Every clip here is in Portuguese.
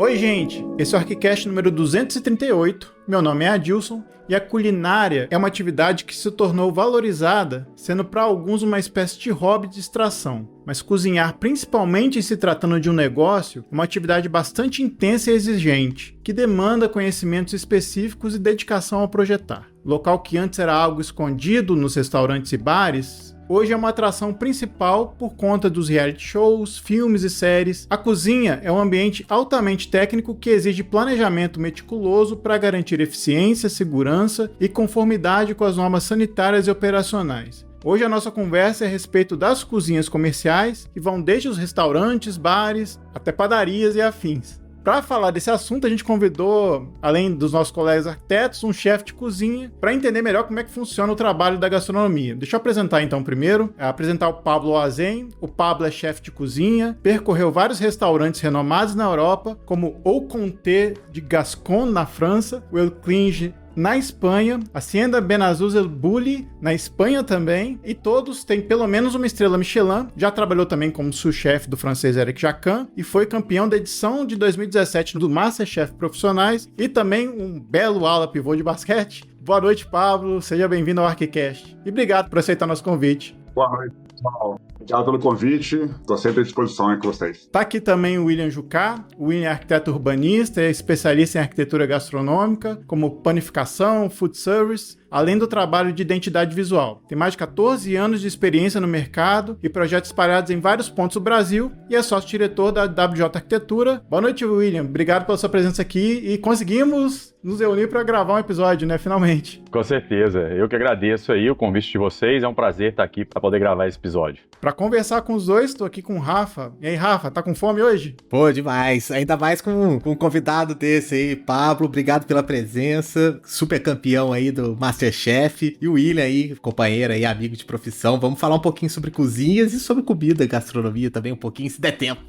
Oi, gente! Esse é o ArchiCast número 238. Meu nome é Adilson e a culinária é uma atividade que se tornou valorizada, sendo para alguns uma espécie de hobby de distração. Mas cozinhar, principalmente em se tratando de um negócio, é uma atividade bastante intensa e exigente, que demanda conhecimentos específicos e dedicação ao projetar. Local que antes era algo escondido nos restaurantes e bares, hoje é uma atração principal por conta dos reality shows, filmes e séries. A cozinha é um ambiente altamente técnico que exige planejamento meticuloso para garantir eficiência, segurança e conformidade com as normas sanitárias e operacionais. Hoje a nossa conversa é a respeito das cozinhas comerciais, que vão desde os restaurantes, bares, até padarias e afins. Para falar desse assunto, a gente convidou, além dos nossos colegas arquitetos, um chefe de cozinha, para entender melhor como é que funciona o trabalho da gastronomia. Deixa eu apresentar então primeiro, apresentar o Pablo Oazen. O Pablo é chefe de cozinha, percorreu vários restaurantes renomados na Europa, como Au Comté de Gascon, na França, o El Clinge na Espanha, Hacienda Benazuz El Bulli, na Espanha também, e todos têm pelo menos uma estrela Michelin. Já trabalhou também como sous-chefe do francês Eric Jacquin e foi campeão da edição de 2017 do MasterChef Profissionais e também um belo ala pivô de basquete. Boa noite, Pablo, seja bem-vindo ao ArchiCast e obrigado por aceitar nosso convite. Boa noite, pessoal. Obrigado pelo convite, estou sempre à disposição aí com vocês. Está aqui também o William Jucá. O William é arquiteto urbanista, é especialista em arquitetura gastronômica, como panificação, food service, além do trabalho de identidade visual. Tem mais de 14 anos de experiência no mercado e projetos espalhados em vários pontos do Brasil e é sócio-diretor da WJ Arquitetura. Boa noite, William. Obrigado pela sua presença aqui e conseguimos nos reunir para gravar um episódio, né? Finalmente. Com certeza. Eu que agradeço aí o convite de vocês. É um prazer estar aqui para poder gravar esse episódio. Para conversar com os dois, estou aqui com o Rafa. E aí, Rafa, tá com fome hoje? Pô, demais. Ainda mais com um convidado desse aí. Pablo, obrigado pela presença. Super campeão aí do MasterChef. E o William aí, companheiro aí, amigo de profissão. Vamos falar um pouquinho sobre cozinhas e sobre comida, gastronomia também um pouquinho, se der tempo.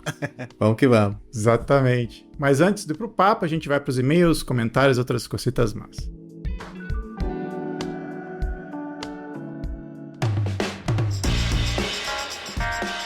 Vamos que vamos. Exatamente. Mas antes de ir pro papo, a gente vai pros e-mails, comentários, outras cositas más.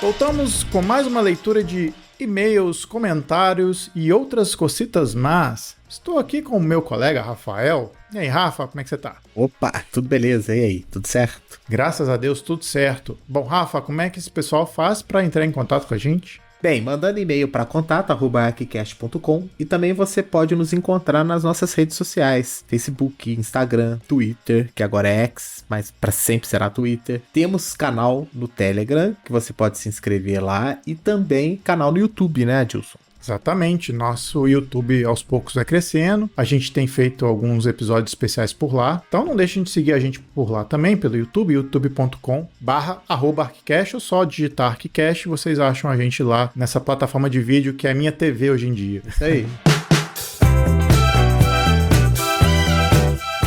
Voltamos com mais uma leitura de e-mails, comentários e outras cositas más. Estou aqui com o meu colega Rafael. E aí, Rafa, como é que você tá? Opa, tudo beleza? E aí, tudo certo? Graças a Deus, tudo certo. Bom, Rafa, como é que esse pessoal faz para entrar em contato com a gente? Bem, mandando e-mail para contato@archicast.com e também você pode nos encontrar nas nossas redes sociais, Facebook, Instagram, Twitter, que agora é X, mas para sempre será Twitter. Temos canal no Telegram, que você pode se inscrever lá, e também canal no YouTube, né, Adilson? Exatamente, nosso YouTube aos poucos vai crescendo, a gente tem feito alguns episódios especiais por lá, então não deixem de seguir a gente por lá também, pelo YouTube, youtube.com/archicast, ou só digitar ArchiCast, vocês acham a gente lá nessa plataforma de vídeo que é a minha TV hoje em dia. Isso aí.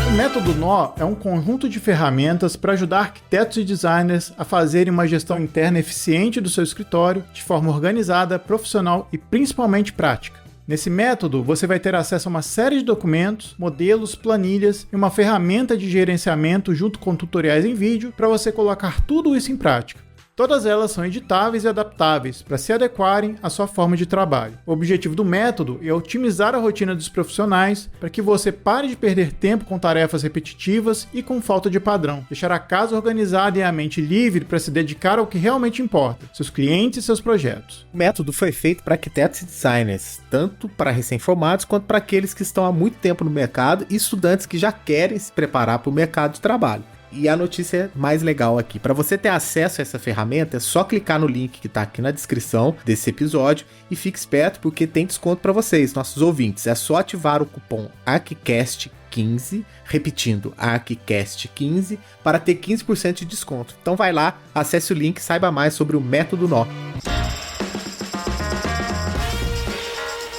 O Método Nó é um conjunto de ferramentas para ajudar arquitetos e designers a fazerem uma gestão interna eficiente do seu escritório de forma organizada, profissional e principalmente prática. Nesse método, você vai ter acesso a uma série de documentos, modelos, planilhas e uma ferramenta de gerenciamento junto com tutoriais em vídeo para você colocar tudo isso em prática. Todas elas são editáveis e adaptáveis para se adequarem à sua forma de trabalho. O objetivo do método é otimizar a rotina dos profissionais para que você pare de perder tempo com tarefas repetitivas e com falta de padrão. Deixar a casa organizada e a mente livre para se dedicar ao que realmente importa, seus clientes e seus projetos. O método foi feito para arquitetos e designers, tanto para recém-formados quanto para aqueles que estão há muito tempo no mercado e estudantes que já querem se preparar para o mercado de trabalho. E a notícia mais legal aqui, para você ter acesso a essa ferramenta, é só clicar no link que está aqui na descrição desse episódio e fique esperto porque tem desconto para vocês, nossos ouvintes. É só ativar o cupom ArchiCast15, repetindo, ArchiCast15, para ter 15% de desconto. Então vai lá, acesse o link e saiba mais sobre o Método Nó.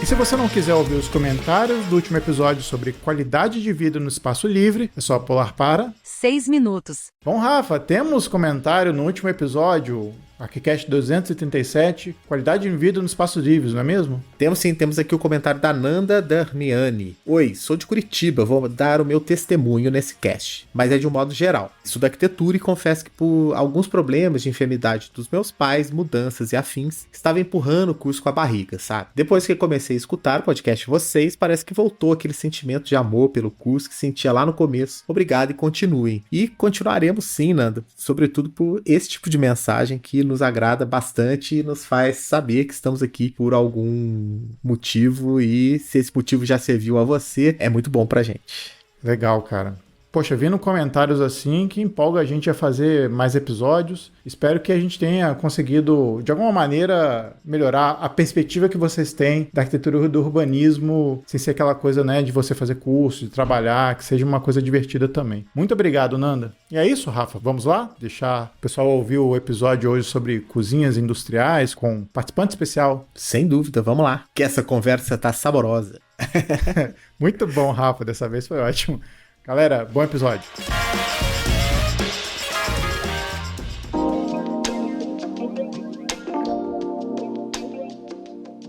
E se você não quiser ouvir os comentários do último episódio sobre qualidade de vida no espaço livre, é só pular para 6 minutos. Bom, Rafa, temos comentário no último episódio. ArchiCast 237, qualidade em vida nos espaços livres, não é mesmo? Temos sim, temos aqui o comentário da Nanda Darmiani. Oi, sou de Curitiba, vou dar o meu testemunho nesse cast, mas é de um modo geral. Estudo arquitetura e confesso que por alguns problemas de enfermidade dos meus pais, mudanças e afins, estava empurrando o curso com a barriga, sabe? Depois que comecei a escutar o podcast de vocês, parece que voltou aquele sentimento de amor pelo curso que sentia lá no começo. Obrigado e continuem. E continuaremos sim, Nanda, sobretudo por esse tipo de mensagem que nos agrada bastante e nos faz saber que estamos aqui por algum motivo, e se esse motivo já serviu a você, é muito bom pra gente. Legal, cara. Poxa, vindo comentários assim que empolga a gente a fazer mais episódios. Espero que a gente tenha conseguido, de alguma maneira, melhorar a perspectiva que vocês têm da arquitetura e do urbanismo, sem ser aquela coisa, né, de você fazer curso, de trabalhar, que seja uma coisa divertida também. Muito obrigado, Nanda. E é isso, Rafa. Vamos lá? Deixar o pessoal ouvir o episódio hoje sobre cozinhas industriais com participante especial. Sem dúvida, vamos lá. Que essa conversa tá saborosa. Muito bom, Rafa. Dessa vez foi ótimo. Galera, bom episódio.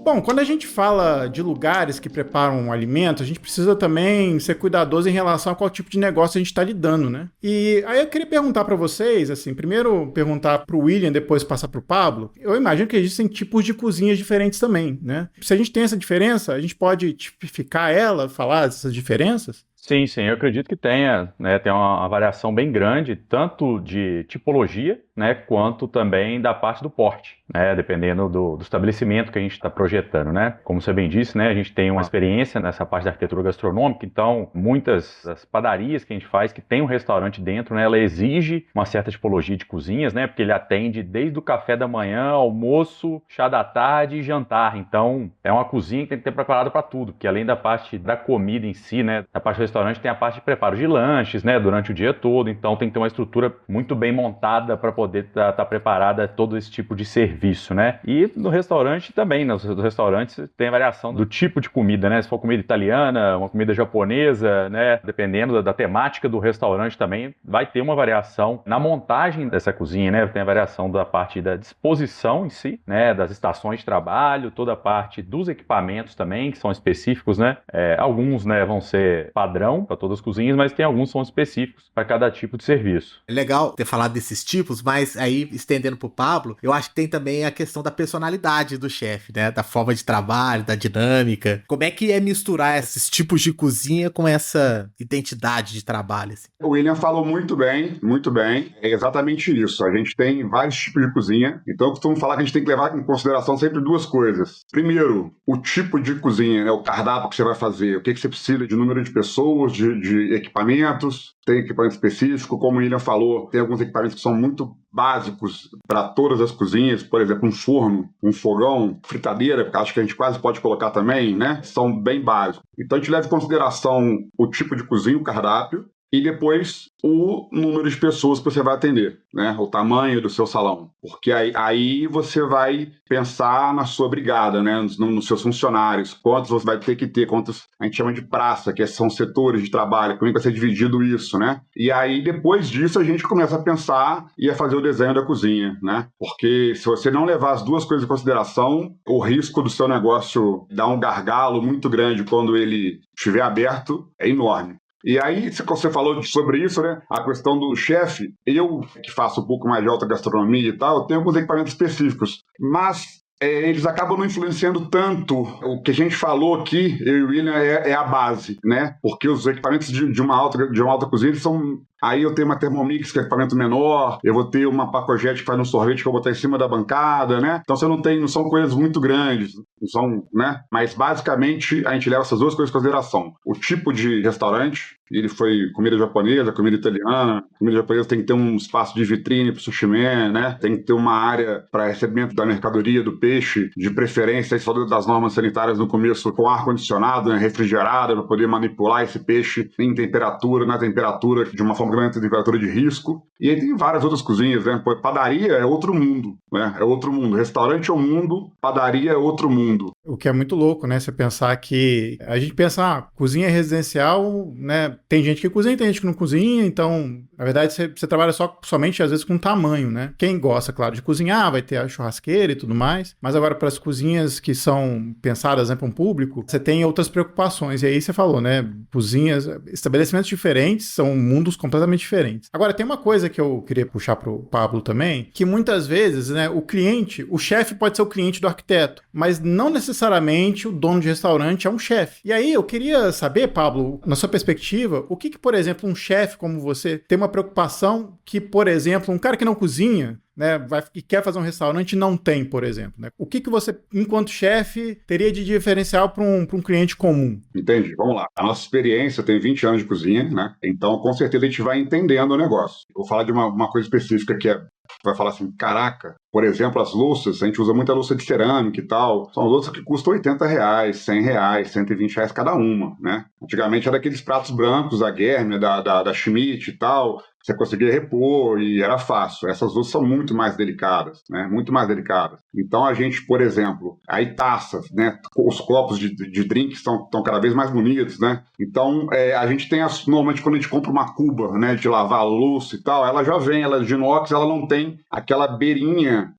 Bom, quando a gente fala de lugares que preparam um alimento, a gente precisa também ser cuidadoso em relação a qual tipo de negócio a gente está lidando, né? E aí eu queria perguntar para vocês, assim, primeiro perguntar para o William, depois passar para o Pablo. Eu imagino que existem tipos de cozinhas diferentes também, né? Se a gente tem essa diferença, a gente pode tipificar ela, falar dessas diferenças? Sim, eu acredito que tenha, né, tem uma variação bem grande, tanto de tipologia, né, quanto também da parte do porte, né, dependendo do estabelecimento que a gente está projetando, né. Como você bem disse, né, a gente tem uma experiência nessa parte da arquitetura gastronômica, então muitas das padarias que a gente faz, que tem um restaurante dentro, né, ela exige uma certa tipologia de cozinhas, né, porque ele atende desde o café da manhã, almoço, chá da tarde e jantar, então é uma cozinha que tem que ter preparado para tudo, porque além da parte da comida em si, né, da parte do restaurante tem a parte de preparo de lanches, né, durante o dia todo, então tem que ter uma estrutura muito bem montada para poder estar preparada a todo esse tipo de serviço, né? E no restaurante também, nos restaurantes tem a variação do tipo de comida, né? Se for comida italiana, uma comida japonesa, né? Dependendo da temática do restaurante também, vai ter uma variação na montagem dessa cozinha, né? Tem a variação da parte da disposição em si, né? Das estações de trabalho, toda a parte dos equipamentos também, que são específicos, né? Alguns, né, vão ser padrão para todas as cozinhas, mas tem alguns que são específicos para cada tipo de serviço. É legal ter falado desses tipos, mas aí, estendendo pro Pablo, eu acho que tem também a questão da personalidade do chefe, né? Da forma de trabalho, da dinâmica. Como é que é misturar esses tipos de cozinha com essa identidade de trabalho? Assim? O William falou muito bem, muito bem. É exatamente isso. A gente tem vários tipos de cozinha, então eu costumo falar que a gente tem que levar em consideração sempre duas coisas. Primeiro, o tipo de cozinha, né? O cardápio que você vai fazer, o que você precisa de número de pessoas, de equipamentos, tem equipamento específico, como o William falou, tem alguns equipamentos que são muito básicos para todas as cozinhas, por exemplo, um forno, um fogão, fritadeira, que acho que a gente quase pode colocar também, né? São bem básicos. Então a gente leva em consideração o tipo de cozinha, o cardápio, e depois o número de pessoas que você vai atender, né? O tamanho do seu salão. Porque aí você vai pensar na sua brigada, né? Nos seus funcionários. Quantos você vai ter que ter, quantos a gente chama de praça, que são setores de trabalho, como é que vai ser dividido isso, né? E aí, depois disso, a gente começa a pensar e a fazer o desenho da cozinha, né? Porque se você não levar as duas coisas em consideração, o risco do seu negócio dar um gargalo muito grande quando ele estiver aberto é enorme. E aí, você falou sobre isso, né? A questão do chefe, eu que faço um pouco mais de alta gastronomia e tal, eu tenho alguns equipamentos específicos, mas eles acabam não influenciando tanto. O que a gente falou aqui, eu e o William, é a base, né? Porque os equipamentos de uma alta cozinha são... Aí eu tenho uma Thermomix, que é equipamento menor, eu vou ter uma Pacojet que faz um sorvete que eu vou botar em cima da bancada, né? Então não são coisas muito grandes, não são, né? Mas basicamente a gente leva essas duas coisas em consideração. O tipo de restaurante, ele foi comida japonesa, comida italiana. Comida japonesa tem que ter um espaço de vitrine para o sushi man, né? Tem que ter uma área para recebimento da mercadoria, do peixe, de preferência, aí falou das normas sanitárias no começo, com ar-condicionado, né? Refrigerado, para poder manipular esse peixe em temperatura, na temperatura de uma forma grande temperatura de risco. E aí tem várias outras cozinhas, né? Padaria é outro mundo, né? É outro mundo. Restaurante é um mundo, padaria é outro mundo. O que é muito louco, né? Você pensar que... A gente pensa, cozinha residencial, né? Tem gente que cozinha, tem gente que não cozinha, então, na verdade, você trabalha somente, às vezes, com tamanho, né? Quem gosta, claro, de cozinhar, vai ter a churrasqueira e tudo mais, mas agora, para as cozinhas que são pensadas, né, para um público, você tem outras preocupações. E aí você falou, né? Cozinhas, estabelecimentos diferentes, são mundos completamente diferentes. Agora, tem uma coisa que eu queria puxar pro Pablo também, que muitas vezes, né, o chefe pode ser o cliente do arquiteto, mas não necessariamente o dono de restaurante é um chefe. E aí eu queria saber, Pablo, na sua perspectiva, o que, por exemplo, um chefe como você tem uma preocupação que, por exemplo, um cara que não cozinha, né, e quer fazer um restaurante não tem, por exemplo, né? O que você, enquanto chefe, teria de diferencial para um cliente comum? Entendi. Vamos lá. A nossa experiência tem 20 anos de cozinha, né? Então, com certeza, a gente vai entendendo o negócio. Eu vou falar de uma coisa específica que vai falar assim, caraca, por exemplo, as louças, a gente usa muita louça de cerâmica e tal, são louças que custam R$80, R$100, R$120 cada uma, né? Antigamente era aqueles pratos brancos da Guerme, da Schmidt e tal, você conseguia repor e era fácil. Essas louças são muito mais delicadas, né? Muito mais delicadas. Então a gente, por exemplo, aí taças, né? Os copos de drink estão cada vez mais bonitos, né? Então a gente tem, normalmente quando a gente compra uma cuba, né, de lavar louça e tal, ela já vem, ela é de inox, ela não tem aquela beirinha,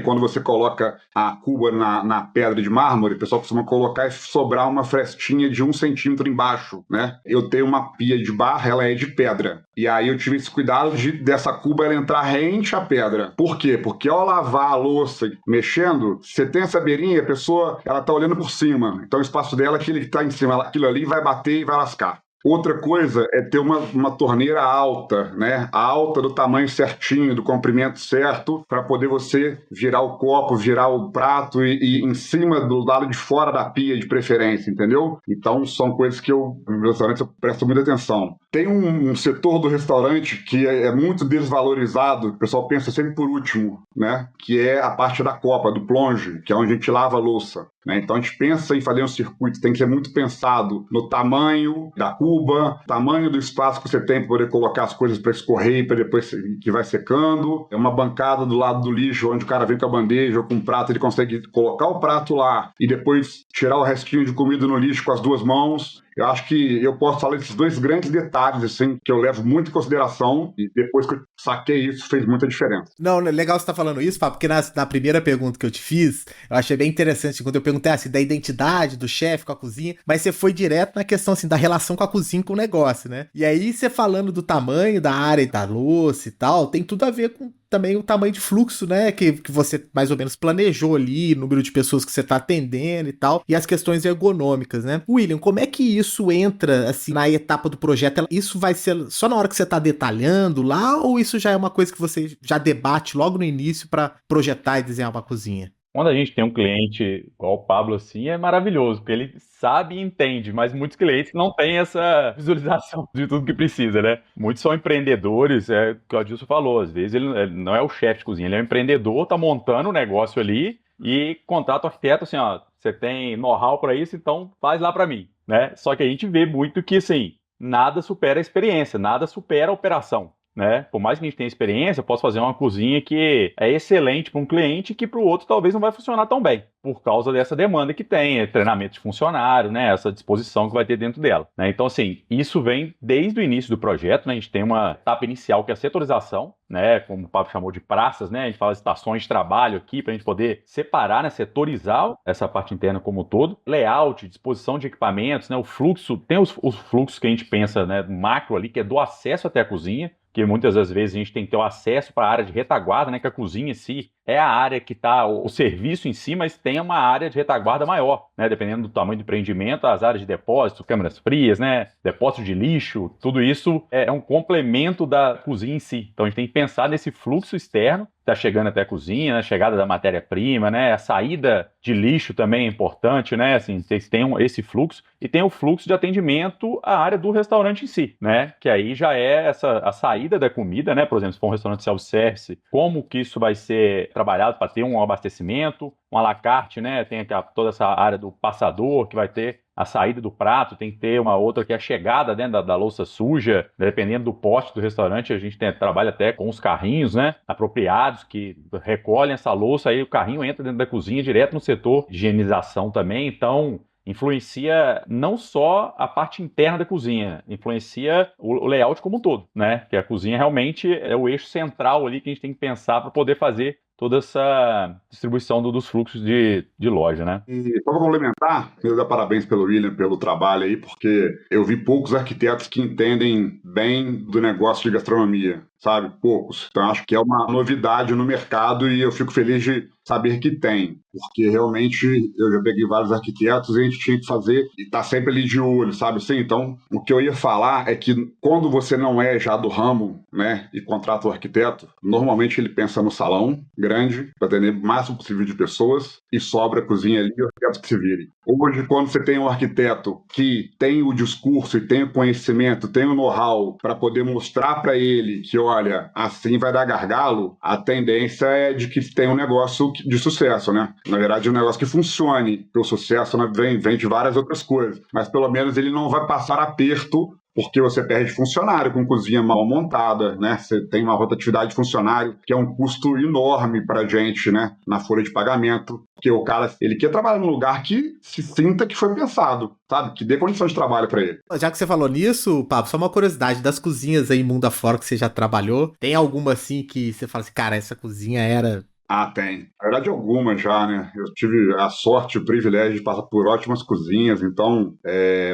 quando você coloca a cuba na pedra de mármore, o pessoal costuma colocar e sobrar uma frestinha de 1 centímetro embaixo, né? Eu tenho uma pia de barra, ela é de pedra. E aí eu tive esse cuidado dessa cuba ela entrar rente à pedra. Por quê? Porque ao lavar a louça mexendo, você tem essa beirinha, a pessoa ela tá olhando por cima. Então o espaço dela, aquele que tá em cima, aquilo ali vai bater e vai lascar. Outra coisa é ter uma torneira alta, né? Alta do tamanho certinho, do comprimento certo, para poder você virar o copo, virar o prato e em cima do lado de fora da pia de preferência, entendeu? Então são coisas que nos meus restaurantes eu presto muita atenção. Tem um setor do restaurante que é muito desvalorizado, que o pessoal pensa sempre por último, né? Que é a parte da copa, do plonge, que é onde a gente lava a louça. Então a gente pensa em fazer um circuito, tem que ser muito pensado no tamanho da cuba, tamanho do espaço que você tem para poder colocar as coisas para escorrer e para depois que vai secando. É uma bancada do lado do lixo, onde o cara vem com a bandeja ou com um prato, ele consegue colocar o prato lá e depois tirar o restinho de comida no lixo com as duas mãos. Eu acho que eu posso falar desses dois grandes detalhes, assim, que eu levo muito em consideração e depois que eu saquei isso, fez muita diferença. Não, legal você estar falando isso, Fábio, porque na primeira pergunta que eu te fiz, eu achei bem interessante quando eu perguntei assim, da identidade do chefe com a cozinha, mas você foi direto na questão assim, da relação com a cozinha com o negócio, né? E aí você falando do tamanho da área da louça e tal, tem tudo a ver com também o tamanho de fluxo, né, que você mais ou menos planejou ali, o número de pessoas que você tá atendendo e tal, e as questões ergonômicas, né? William, como é que isso entra, assim, na etapa do projeto? Isso vai ser só na hora que você tá detalhando lá, ou isso já é uma coisa que você já debate logo no início para projetar e desenhar uma cozinha? Quando a gente tem um cliente igual o Pablo assim, é maravilhoso, porque ele sabe e entende, mas muitos clientes não têm essa visualização de tudo que precisa, né? Muitos são empreendedores, é o que o Adilson falou, às vezes ele não é o chefe de cozinha, ele é um empreendedor, tá montando um negócio ali e contrata o arquiteto assim, ó, você tem know-how para isso, então faz lá para mim, né? Só que a gente vê muito que, assim, nada supera a experiência, nada supera a operação. Né? Por mais que a gente tenha experiência, eu posso fazer uma cozinha que é excelente para um cliente que para o outro talvez não vai funcionar tão bem, por causa dessa demanda que tem, treinamento de funcionário, né? Essa disposição que vai ter dentro dela. Né? Então, assim, isso vem desde o início do projeto, né? A gente tem uma etapa inicial que é a setorização, né? Como o Pablo chamou de praças, né? A gente fala de estações de trabalho aqui para a gente poder separar, né? Setorizar essa parte interna como um todo. Layout, disposição de equipamentos, né? O fluxo, tem os fluxos que a gente pensa, né? Macro ali, que é do acesso até a cozinha, que muitas das vezes a gente tem que ter o acesso para a área de retaguarda, né, que a cozinha em si é a área que está o serviço em si, mas tem uma área de retaguarda maior, né, dependendo do tamanho do empreendimento, as áreas de depósito, câmaras frias, né, depósito de lixo, tudo isso é um complemento da cozinha em si. Então a gente tem que pensar nesse fluxo externo, está chegando até a cozinha, né, a chegada da matéria-prima, né, a saída de lixo também é importante, né, assim, vocês têm esse fluxo, e tem o fluxo de atendimento à área do restaurante em si, né, que aí já é a saída da comida, né, por exemplo, se for um restaurante self-service, como que isso vai ser trabalhado para ter um abastecimento, um à la carte, né? Tem toda essa área do passador, que vai ter a saída do prato, tem que ter uma outra que é a chegada dentro da louça suja, dependendo do poste do restaurante, a gente trabalha até com os carrinhos, né, apropriados, que recolhem essa louça, aí o carrinho entra dentro da cozinha, direto no setor de higienização também, então influencia não só a parte interna da cozinha, influencia o layout como um todo, né, que a cozinha realmente é o eixo central ali que a gente tem que pensar para poder fazer toda essa distribuição dos fluxos de loja, né? E só para complementar, eu dar parabéns pelo William, pelo trabalho aí, porque eu vi poucos arquitetos que entendem bem do negócio de gastronomia, sabe? Poucos. Então acho que é uma novidade no mercado e eu fico feliz de saber que tem, porque realmente eu já peguei vários arquitetos e a gente tinha que fazer e tá sempre ali de olho, sabe assim? Então, o que eu ia falar é que quando você não é já do ramo, né, e contrata o arquiteto, normalmente ele pensa no salão grande, para atender o máximo possível de pessoas e sobra a cozinha ali e o arquiteto que se vire. Hoje, quando você tem um arquiteto que tem o discurso e tem o conhecimento, tem o know-how para poder mostrar para ele que, olha, assim vai dar gargalo, a tendência é de que tenha um negócio de sucesso, né? Na verdade, é um negócio que funcione, porque o sucesso, né, vem de várias outras coisas, mas pelo menos ele não vai passar aperto porque você perde funcionário com cozinha mal montada, né? Você tem uma rotatividade de funcionário que é um custo enorme para a gente, né? Na folha de pagamento, porque o cara, ele quer trabalhar num lugar que se sinta que foi pensado, sabe? Que dê condição de trabalho para ele. Já que você falou nisso, Pablo, só uma curiosidade, das cozinhas aí mundo afora que você já trabalhou, tem alguma assim que você fala assim, cara, essa cozinha era... Ah, tem. Na verdade, algumas já, né? Eu tive a sorte, o privilégio de passar por ótimas cozinhas, então,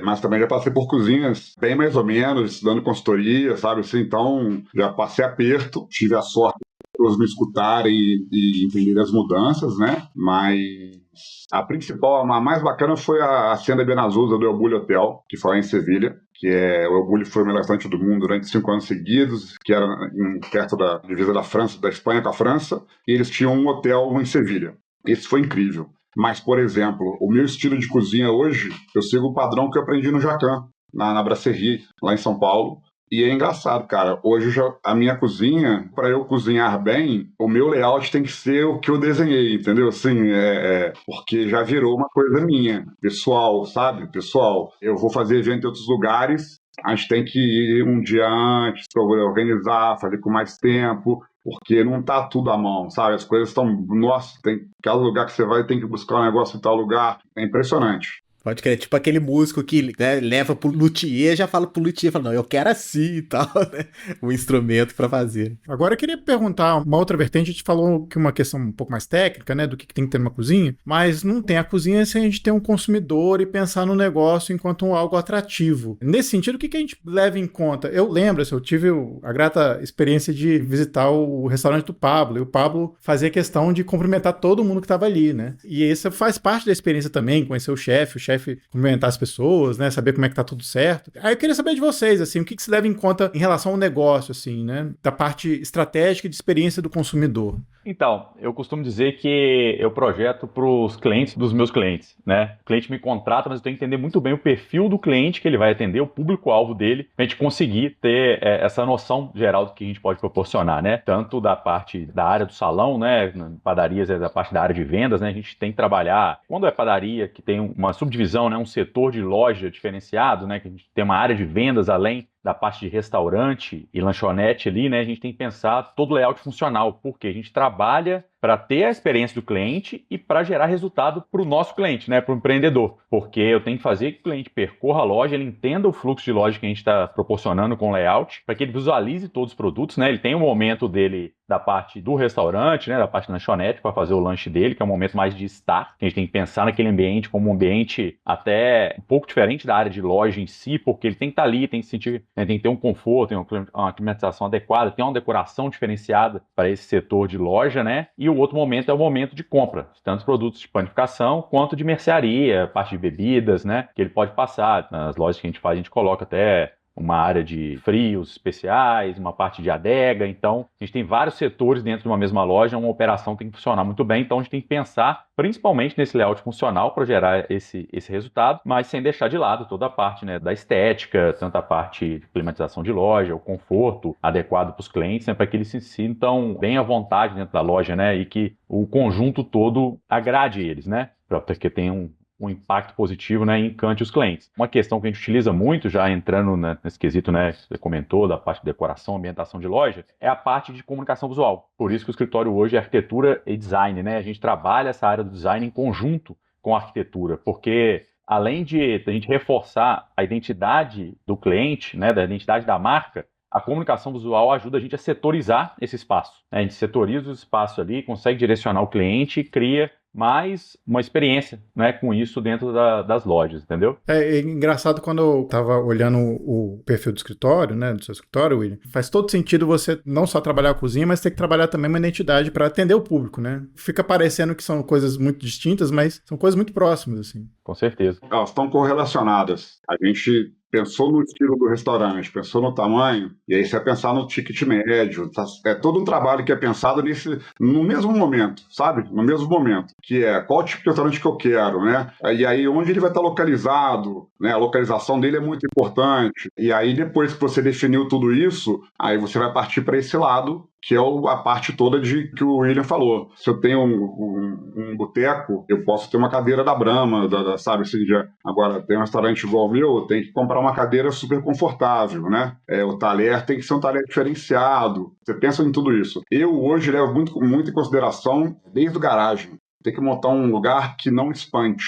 mas também já passei por cozinhas bem mais ou menos, dando consultoria, sabe? Assim, então, já passei aperto, tive a sorte de pessoas me escutarem e entenderem as mudanças, né? Mas a principal, a mais bacana foi a Hacienda Benazusa do El Bulli Hotel, que foi lá em Sevilha, que o El Bulli foi o melhor restaurante do mundo durante 5 anos seguidos, que era perto da divisa da França, da Espanha com a França, e eles tinham um hotel em Sevilha. Esse foi incrível. Mas, por exemplo, o meu estilo de cozinha hoje, eu sigo o padrão que eu aprendi no Jacan, na Brasserie, lá em São Paulo. E é engraçado, cara. Hoje a minha cozinha, para eu cozinhar bem, o meu layout tem que ser o que eu desenhei, entendeu? Assim, porque já virou uma coisa minha, pessoal, sabe? Pessoal, eu vou fazer evento em outros lugares, a gente tem que ir um dia antes para organizar, fazer com mais tempo, porque não tá tudo à mão, sabe? As coisas estão... Nossa, tem cada lugar que você vai, tem que buscar um negócio em tal lugar. É impressionante. Pode crer, tipo aquele músico que, né, leva pro luthier, já fala pro luthier, fala, não, eu quero assim e tal, né? O instrumento pra fazer. Agora eu queria perguntar uma outra vertente, a gente falou que uma questão um pouco mais técnica, né, do que tem que ter numa cozinha, mas não tem a cozinha se a gente tem um consumidor e pensar no negócio enquanto algo atrativo. Nesse sentido, o que a gente leva em conta? Eu lembro, assim, eu tive a grata experiência de visitar o restaurante do Pablo, e o Pablo fazia questão de cumprimentar todo mundo que estava ali, né? E isso faz parte da experiência também, conhecer o chefe cumprimentar as pessoas, né? Saber como é que tá tudo certo. Aí eu queria saber de vocês, assim, o que se leva em conta em relação ao negócio, assim, né? Da parte estratégica e de experiência do consumidor. Então, eu costumo dizer que eu projeto para os clientes dos meus clientes, né? O cliente me contrata, mas eu tenho que entender muito bem o perfil do cliente que ele vai atender, o público-alvo dele, para a gente conseguir ter essa noção geral do que a gente pode proporcionar, né? Tanto da parte da área do salão, né? Padarias é da parte da área de vendas, né? A gente tem que trabalhar, quando é padaria, que tem uma subdivisão, né? Um setor de loja diferenciado, né? Que a gente tem uma área de vendas além da parte de restaurante e lanchonete ali, né? A gente tem que pensar todo o layout funcional, porque a gente trabalha para ter a experiência do cliente e para gerar resultado para o nosso cliente, né? Para o empreendedor. Porque eu tenho que fazer que o cliente percorra a loja, ele entenda o fluxo de loja que a gente está proporcionando com o layout, para que ele visualize todos os produtos, né? Ele tem um momento dele da parte do restaurante, né? Da parte da lanchonete para fazer o lanche dele, que é um momento mais de estar. A gente tem que pensar naquele ambiente como um ambiente até um pouco diferente da área de loja em si, porque ele tem que estar ali, tem que sentir, né? Tem que ter um conforto, tem uma climatização adequada, tem uma decoração diferenciada para esse setor de loja, né? E o outro momento é o momento de compra, tanto produtos de panificação quanto de mercearia, parte de bebidas, né? Que ele pode passar. Nas lojas que a gente faz, a gente coloca até uma área de frios especiais, uma parte de adega. Então, a gente tem vários setores dentro de uma mesma loja, uma operação tem que funcionar muito bem. Então, a gente tem que pensar principalmente nesse layout funcional para gerar esse resultado, mas sem deixar de lado toda a parte, né, da estética, tanto a parte de climatização de loja, o conforto adequado para os clientes, né, para que eles se sintam bem à vontade dentro da loja, né, e que o conjunto todo agrade eles, né, para que tenha um impacto positivo, né, e encante os clientes. Uma questão que a gente utiliza muito, já entrando nesse quesito, né, que você comentou, da parte de decoração, ambientação de loja, é a parte de comunicação visual. Por isso que o escritório hoje é arquitetura e design, né? A gente trabalha essa área do design em conjunto com a arquitetura, porque além de a gente reforçar a identidade do cliente, né, da identidade da marca, a comunicação visual ajuda a gente a setorizar esse espaço, né? A gente setoriza o espaço ali, consegue direcionar o cliente e cria mais uma experiência, né, com isso dentro das lojas, entendeu? É engraçado quando eu tava olhando o perfil do escritório, né, do seu escritório, William, faz todo sentido você não só trabalhar a cozinha, mas ter que trabalhar também uma identidade para atender o público, né? Fica parecendo que são coisas muito distintas, mas são coisas muito próximas, assim. Com certeza. Elas estão correlacionadas. A gente pensou no estilo do restaurante, pensou no tamanho, e aí você vai pensar no ticket médio. É todo um trabalho que é pensado no mesmo momento, sabe? No mesmo momento, que é qual tipo de restaurante que eu quero, né? E aí onde ele vai estar localizado, né? A localização dele é muito importante. E aí depois que você definiu tudo isso, aí você vai partir para esse lado, que é a parte toda que o William falou. Se eu tenho um boteco, eu posso ter uma cadeira da Brahma, sabe? Assim, agora, tem um restaurante igual o meu, eu tenho que comprar uma cadeira super confortável, né? O talher tem que ser um talher diferenciado. Você pensa em tudo isso. Eu, hoje, levo muito em consideração, desde o garagem, tem que montar um lugar que não espante.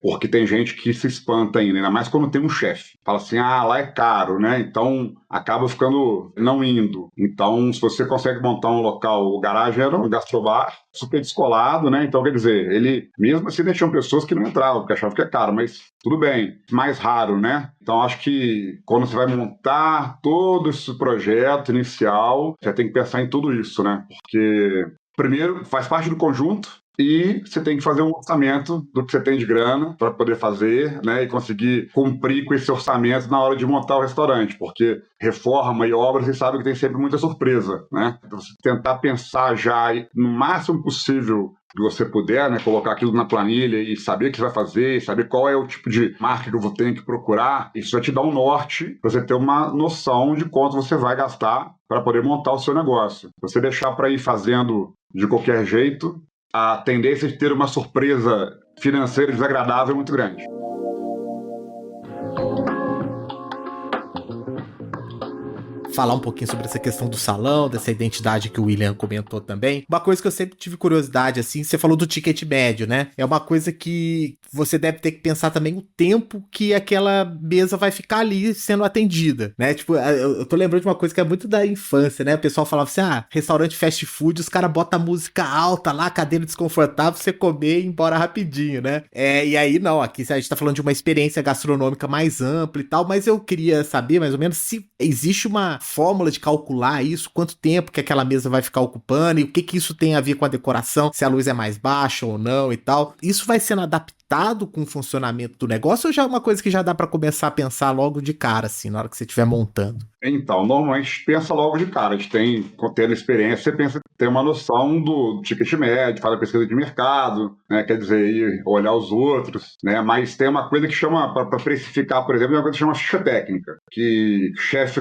Porque tem gente que se espanta ainda mais quando tem um chefe. Fala assim, lá é caro, né? Então, acaba ficando não indo. Então, se você consegue montar um local, o garagem era um gastrobar, super descolado, né? Então, quer dizer, ele, mesmo assim, tinham pessoas que não entravam, porque achavam que é caro, mas tudo bem, mais raro, né? Então, acho que quando você vai montar todo esse projeto inicial, você tem que pensar em tudo isso, né? Porque, primeiro, faz parte do conjunto, e você tem que fazer um orçamento do que você tem de grana para poder fazer, né, e conseguir cumprir com esse orçamento na hora de montar o restaurante, porque reforma e obras, você sabe que tem sempre muita surpresa, né? Então, você tentar pensar já no máximo possível que você puder, né, colocar aquilo na planilha e saber o que você vai fazer, e saber qual é o tipo de marca que eu vou ter que procurar, isso vai te dar um norte para você ter uma noção de quanto você vai gastar para poder montar o seu negócio. Se você deixar para ir fazendo de qualquer jeito, a tendência de ter uma surpresa financeira desagradável é muito grande. Falar um pouquinho sobre essa questão do salão, dessa identidade que o William comentou também. Uma coisa que eu sempre tive curiosidade, assim, você falou do ticket médio, né? É uma coisa que você deve ter que pensar também o tempo que aquela mesa vai ficar ali sendo atendida, né? Tipo, eu tô lembrando de uma coisa que é muito da infância, né? O pessoal falava assim, restaurante fast food, os caras botam música alta lá, cadeira desconfortável, pra você comer e ir embora rapidinho, né? E aí, não, aqui a gente tá falando de uma experiência gastronômica mais ampla e tal, mas eu queria saber, mais ou menos, se existe uma fórmula de calcular isso, quanto tempo que aquela mesa vai ficar ocupando e o que isso tem a ver com a decoração, se a luz é mais baixa ou não e tal. Isso vai sendo adaptado com o funcionamento do negócio ou já é uma coisa que já dá para começar a pensar logo de cara, assim, na hora que você estiver montando? Então, normalmente pensa logo de cara. A gente tendo experiência, você pensa, tem uma noção do ticket médio, faz a pesquisa de mercado, né? Quer dizer, ir olhar os outros, né? Mas tem uma coisa que chama, para precificar, por exemplo, uma coisa que chama ficha técnica, que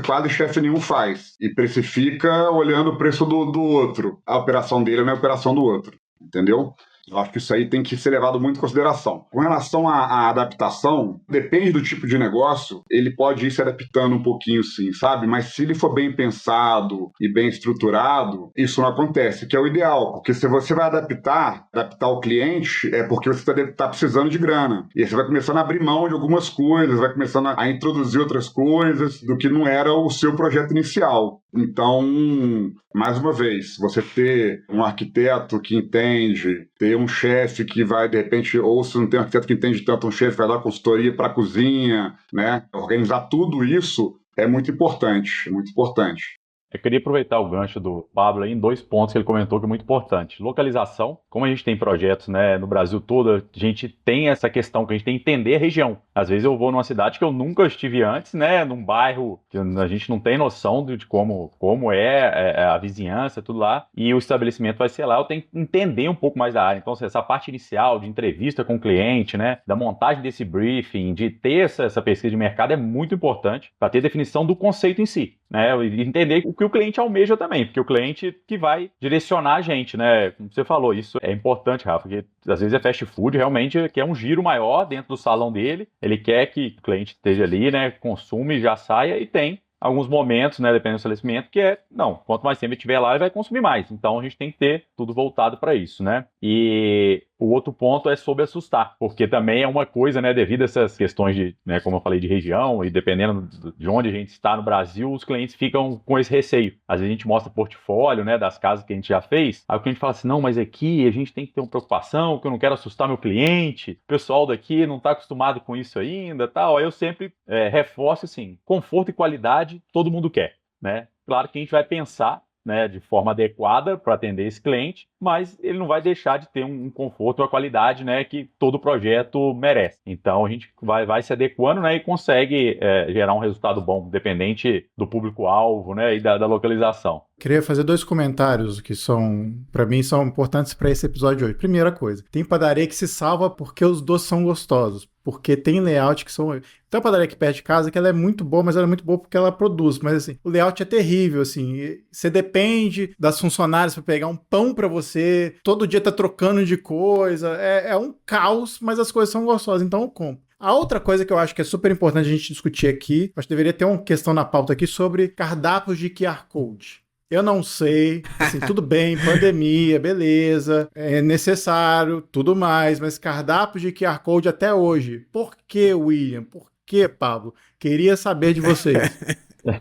quase chefe nenhum faz. E precifica olhando o preço do outro. A operação dele não é a operação do outro. Entendeu? Eu acho que isso aí tem que ser levado muito em consideração. Com relação à adaptação, depende do tipo de negócio, ele pode ir se adaptando um pouquinho sim, sabe? Mas se ele for bem pensado e bem estruturado, isso não acontece, que é o ideal. Porque se você vai adaptar o cliente, é porque você está precisando de grana. E aí você vai começando a abrir mão de algumas coisas, vai começando a introduzir outras coisas do que não era o seu projeto inicial. Então, mais uma vez, você ter um arquiteto que entende, ter um chefe que vai, de repente, ou se não tem um arquiteto que entende tanto, um chefe vai dar consultoria para a cozinha, né? Organizar tudo isso é muito importante, muito importante. Eu queria aproveitar o gancho do Pablo aí em 2 pontos que ele comentou que é muito importante. Localização, como a gente tem projetos, né, no Brasil todo, a gente tem essa questão que a gente tem que entender a região. Às vezes eu vou numa cidade que eu nunca estive antes, né, num bairro que a gente não tem noção de como é a vizinhança, tudo lá, e o estabelecimento vai ser lá, eu tenho que entender um pouco mais da área. Então, essa parte inicial de entrevista com o cliente, né, da montagem desse briefing, de ter essa pesquisa de mercado é muito importante para ter definição do conceito em si, né, e entender o que o cliente almeja também, porque o cliente que vai direcionar a gente, né, como você falou, isso é importante, Rafa, porque às vezes é fast food, realmente quer um giro maior dentro do salão dele, ele quer que o cliente esteja ali, né, consume, já saia e tem alguns momentos, né, dependendo do estabelecimento, não, quanto mais tempo ele estiver lá, ele vai consumir mais. Então, a gente tem que ter tudo voltado para isso, né? E o outro ponto é sobre assustar, porque também é uma coisa, né, devido a essas questões de, né, como eu falei, de região e dependendo de onde a gente está no Brasil, os clientes ficam com esse receio. Às vezes a gente mostra portfólio, né, das casas que a gente já fez, aí o cliente fala assim, não, mas aqui a gente tem que ter uma preocupação, que eu não quero assustar meu cliente, o pessoal daqui não está acostumado com isso ainda, tal. Aí eu sempre reforço assim, conforto e qualidade todo mundo quer, né? Claro que a gente vai pensar, né, de forma adequada para atender esse cliente, mas ele não vai deixar de ter um conforto, uma qualidade, né, que todo projeto merece. Então a gente vai se adequando, né, e consegue gerar um resultado bom, dependente do público-alvo, né, e da localização. Queria fazer 2 comentários que para mim, são importantes para esse episódio de hoje. Primeira coisa, tem padaria que se salva porque os doces são gostosos, porque tem layout que são... Tem uma padaria aqui perto de casa que ela é muito boa, mas ela é muito boa porque ela produz, mas assim, o layout é terrível, assim, você depende das funcionárias para pegar um pão para você, todo dia tá trocando de coisa, é um caos, mas as coisas são gostosas, então eu compro. A outra coisa que eu acho que é super importante a gente discutir aqui, acho que deveria ter uma questão na pauta aqui sobre cardápios de QR Code. Eu não sei, assim, tudo bem, pandemia, beleza, é necessário, tudo mais, mas cardápio de QR Code até hoje. Por que, William? Por que, Pablo? Queria saber de vocês.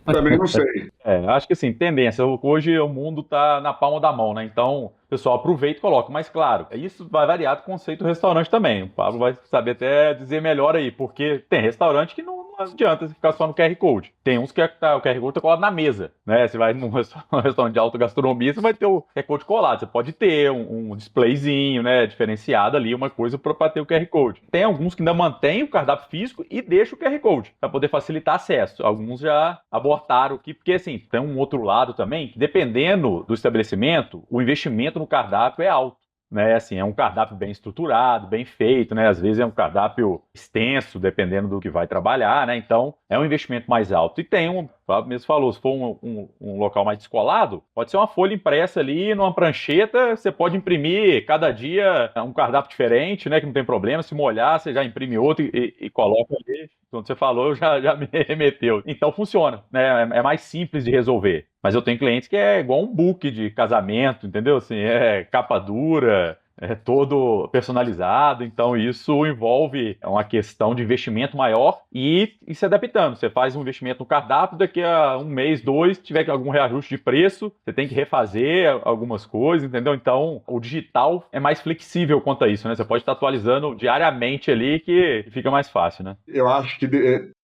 Também não sei. Acho que assim, tendência, hoje o mundo tá na palma da mão, né? Então, o pessoal aproveita e coloca. Mas, claro, isso vai variar do conceito do restaurante também. O Pablo vai saber até dizer melhor aí, porque tem restaurante que não adianta você ficar só no QR Code. Tem uns que o QR Code tá colado na mesa, né? Você vai num restaurante de alta gastronomia, você vai ter o QR Code colado. Você pode ter um displayzinho, né, diferenciado ali, uma coisa para ter o QR Code. Tem alguns que ainda mantêm o cardápio físico e deixam o QR Code, para poder facilitar acesso. Alguns já abortaram aqui, porque assim, tem um outro lado também, que dependendo do estabelecimento, o investimento no cardápio é alto, né? Assim, é um cardápio bem estruturado, bem feito, né? Às vezes é um cardápio extenso, dependendo do que vai trabalhar, né? Então, é um investimento mais alto. E tem o Fábio mesmo falou, se for um local mais descolado, pode ser uma folha impressa ali, numa prancheta, você pode imprimir cada dia um cardápio diferente, né? Que não tem problema. Se molhar, você já imprime outro e coloca ali. Quando você falou, já me remeteu. Então funciona, né? É mais simples de resolver. Mas eu tenho clientes que é igual um book de casamento, entendeu? Assim, é capa dura, é todo personalizado, então isso envolve uma questão de investimento maior e se adaptando. Você faz um investimento no cardápio, daqui a 1 mês, 2, tiver algum reajuste de preço, você tem que refazer algumas coisas, entendeu? Então, o digital é mais flexível quanto a isso, né? Você pode estar atualizando diariamente ali que fica mais fácil, né? Eu acho que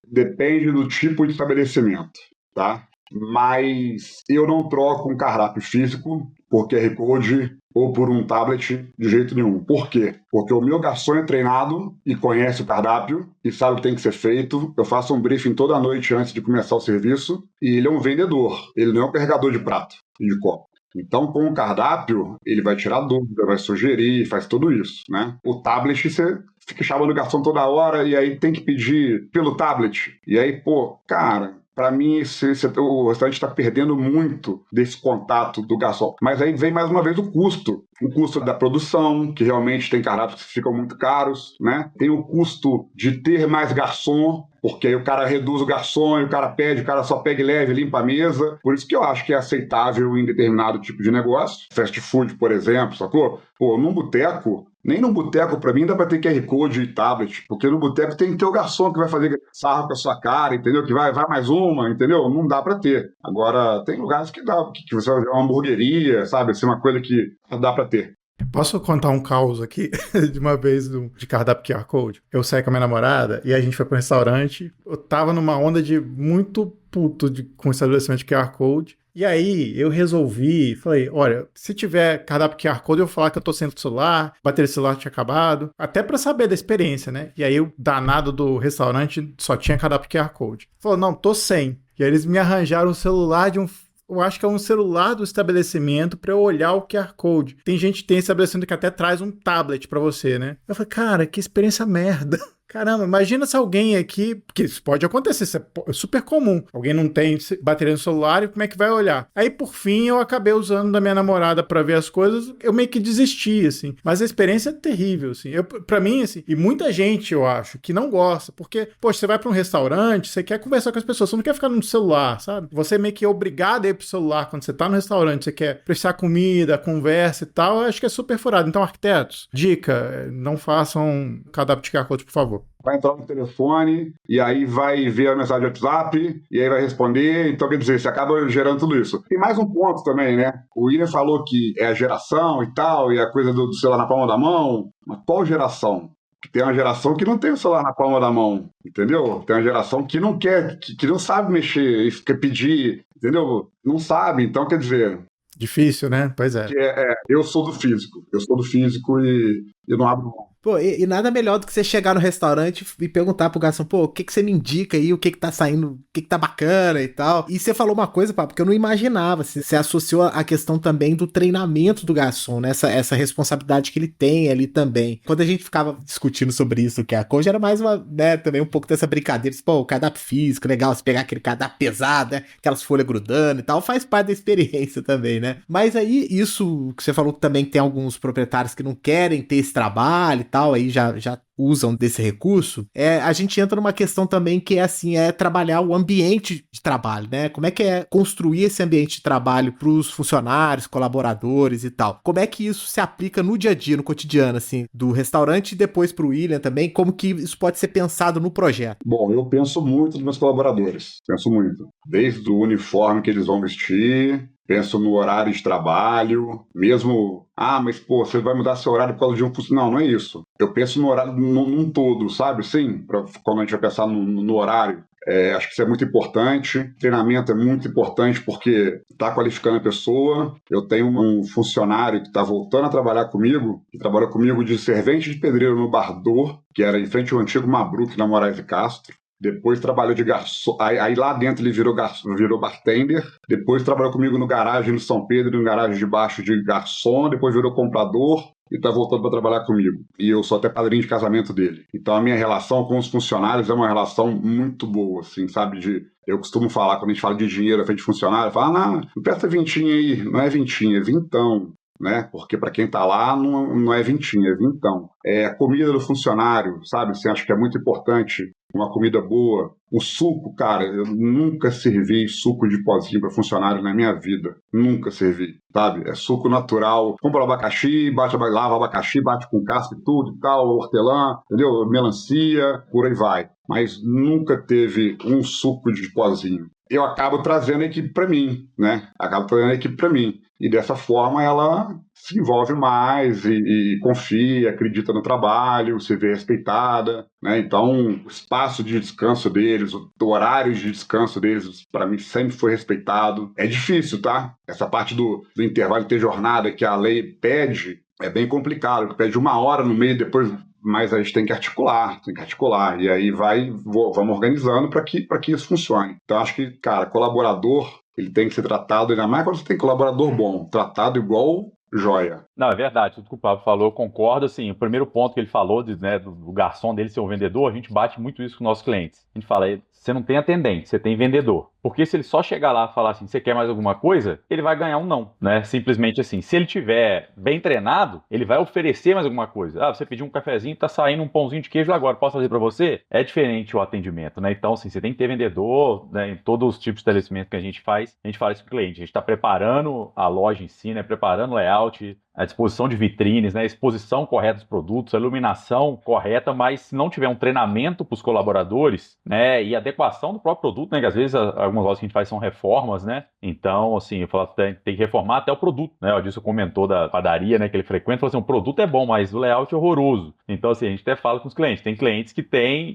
depende do tipo de estabelecimento, tá? Mas eu não troco um cardápio físico por QR Code ou por um tablet de jeito nenhum. Por quê? Porque o meu garçom é treinado e conhece o cardápio e sabe o que tem que ser feito. Eu faço um briefing toda noite antes de começar o serviço e ele é um vendedor, ele não é um carregador de prato e de copo. Então, com o cardápio, ele vai tirar dúvida, vai sugerir, faz tudo isso, né? O tablet, você fica chamando o garçom toda hora e aí tem que pedir pelo tablet. E aí, cara... Para mim, o restaurante está perdendo muito desse contato do garçom. Mas aí vem mais uma vez o custo. O custo da produção, que realmente tem cardápios que ficam muito caros, né? Tem o custo de ter mais garçom, porque aí o cara reduz o garçom e o cara pede, o cara só pega e leva e limpa a mesa. Por isso que eu acho que é aceitável em determinado tipo de negócio. Fast food, por exemplo, sacou? Num boteco... Nem no boteco, pra mim, dá pra ter QR Code e tablet, porque no boteco tem que ter o garçom que vai fazer sarro com a sua cara, entendeu? Que vai mais uma, entendeu? Não dá pra ter. Agora, tem lugares que dá, que você vai ver uma hamburgueria, sabe? Assim, uma coisa que dá pra ter. Posso contar um caos aqui, de uma vez, de cardápio QR Code? Eu saí com a minha namorada e a gente foi pro restaurante. Eu tava numa onda de muito puto com estabelecimento de QR Code. E aí eu resolvi, falei, olha, se tiver cardápio QR Code, eu vou falar que eu tô sem celular, a bateria do celular tinha acabado, até pra saber da experiência, né? E aí o danado do restaurante só tinha cardápio QR Code. Falou, não, tô sem. E aí eles me arranjaram o celular eu acho que é um celular do estabelecimento para eu olhar o QR Code. Tem gente que tem estabelecimento que até traz um tablet para você, né? Eu falei, cara, que experiência merda. Caramba, imagina se alguém aqui, porque isso pode acontecer, isso é super comum. Alguém não tem bateria no celular e como é que vai olhar? Aí, por fim, eu acabei usando da minha namorada pra ver as coisas, eu meio que desisti, assim. Mas a experiência é terrível, assim. Pra mim, assim, e muita gente, eu acho, que não gosta, porque, poxa, você vai pra um restaurante, você quer conversar com as pessoas, você não quer ficar no celular, sabe? Você meio que é obrigado a ir pro celular quando você tá no restaurante, você quer prestar comida, conversa e tal, eu acho que é super furado. Então, arquitetos, dica, não façam cardápio de QR Code, por favor. Vai entrar no telefone, e aí vai ver a mensagem do WhatsApp, e aí vai responder. Então, quer dizer, você acaba gerando tudo isso. Tem mais um ponto também, né? O William falou que é a geração e tal, e a coisa do celular na palma da mão. Mas qual geração? Tem uma geração que não tem o celular na palma da mão, entendeu? Tem uma geração que não quer, que não sabe mexer, quer pedir, entendeu? Não sabe, então, quer dizer... Difícil, né? Pois é. Eu sou do físico e não abro mão. Pô, e nada melhor do que você chegar no restaurante e perguntar pro garçom, pô, o que você me indica aí, o que tá saindo, o que tá bacana e tal. E você falou uma coisa, Papo, que eu não imaginava. Você associou a questão também do treinamento do garçom, né? Essa responsabilidade que ele tem ali também. Quando a gente ficava discutindo sobre isso, que a coisa era mais uma, né, também um pouco dessa brincadeira. Pô, o cardápio físico, legal, você pegar aquele cardápio pesado, né? Aquelas folhas grudando e tal, faz parte da experiência também, né? Mas aí, isso que você falou também que tem alguns proprietários que não querem ter esse trabalho e tal, aí já usam desse recurso, a gente entra numa questão também que é assim, trabalhar o ambiente de trabalho, né? Como é que é construir esse ambiente de trabalho para os funcionários, colaboradores e tal? Como é que isso se aplica no dia a dia, no cotidiano, assim, do restaurante e depois para o William também? Como que isso pode ser pensado no projeto? Bom, eu penso muito nos meus colaboradores, penso muito. Desde o uniforme que eles vão vestir, penso no horário de trabalho, mesmo... mas pô, você vai mudar seu horário por causa de um funcionário. Não é isso. Eu penso no horário num todo, sabe? Sim, quando a gente vai pensar no horário. Acho que isso é muito importante. Treinamento é muito importante porque está qualificando a pessoa. Eu tenho um funcionário que está voltando a trabalhar comigo, que trabalha comigo de servente de pedreiro no Bardor, que era em frente ao antigo Mabruk, na Moraes de Castro. Depois trabalhou de garçom. Aí lá dentro ele virou bartender. Depois trabalhou comigo no garagem no São Pedro, no garagem de baixo de garçom. Depois virou comprador e está voltando para trabalhar comigo. E eu sou até padrinho de casamento dele. Então a minha relação com os funcionários é uma relação muito boa, assim, sabe? Eu costumo falar, quando a gente fala de dinheiro à frente de funcionário, fala, não presta vintinha aí. Não é vintinha, é vintão. Né? Porque para quem está lá não é vintinha, é vintão. A comida do funcionário, sabe? Assim, acho que é muito importante uma comida boa. O suco, cara, eu nunca servi suco de pozinho para funcionário na minha vida. Nunca servi, sabe? É suco natural. Compra o abacaxi, lava o abacaxi, bate com casca e tudo e tal, hortelã, entendeu? Melancia, por aí vai. Mas nunca teve um suco de pozinho. Eu acabo trazendo a equipe para mim, né? E dessa forma ela se envolve mais e confia, acredita no trabalho, se vê respeitada, né? Então, o espaço de descanso deles, o horário de descanso deles, para mim, sempre foi respeitado. É difícil, tá? Essa parte do intervalo interjornada que a lei pede é bem complicado. Pede 1 hora no meio, depois... Mas a gente tem que articular. E aí vamos organizando para que isso funcione. Então, acho que, cara, colaborador, ele tem que ser tratado, ainda mais quando você tem colaborador bom, tratado igual joia. Não, é verdade, tudo que o Pablo falou, eu concordo, assim, o primeiro ponto que ele falou, do garçom dele ser um vendedor, a gente bate muito isso com nossos clientes. A gente fala, você não tem atendente, você tem vendedor. Porque se ele só chegar lá e falar assim, você quer mais alguma coisa, ele vai ganhar um não, né? Simplesmente assim, se ele tiver bem treinado, ele vai oferecer mais alguma coisa. Você pediu um cafezinho, tá saindo um pãozinho de queijo agora, posso fazer para você? É diferente o atendimento, né? Então, assim, você tem que ter vendedor, né? Em todos os tipos de estabelecimento que a gente fala isso com o cliente. A gente tá preparando a loja em si, né? Preparando o layout, a disposição de vitrines, né, a exposição correta dos produtos, a iluminação correta, mas se não tiver um treinamento para os colaboradores, né, e adequação do próprio produto, né, que às vezes algumas lojas que a gente faz são reformas, né, então, assim, eu falo, tem que reformar até o produto, né, o Adilson comentou da padaria, né, que ele frequenta, falou assim, o produto é bom, mas o layout é horroroso. Então, assim, a gente até fala com os clientes, tem clientes que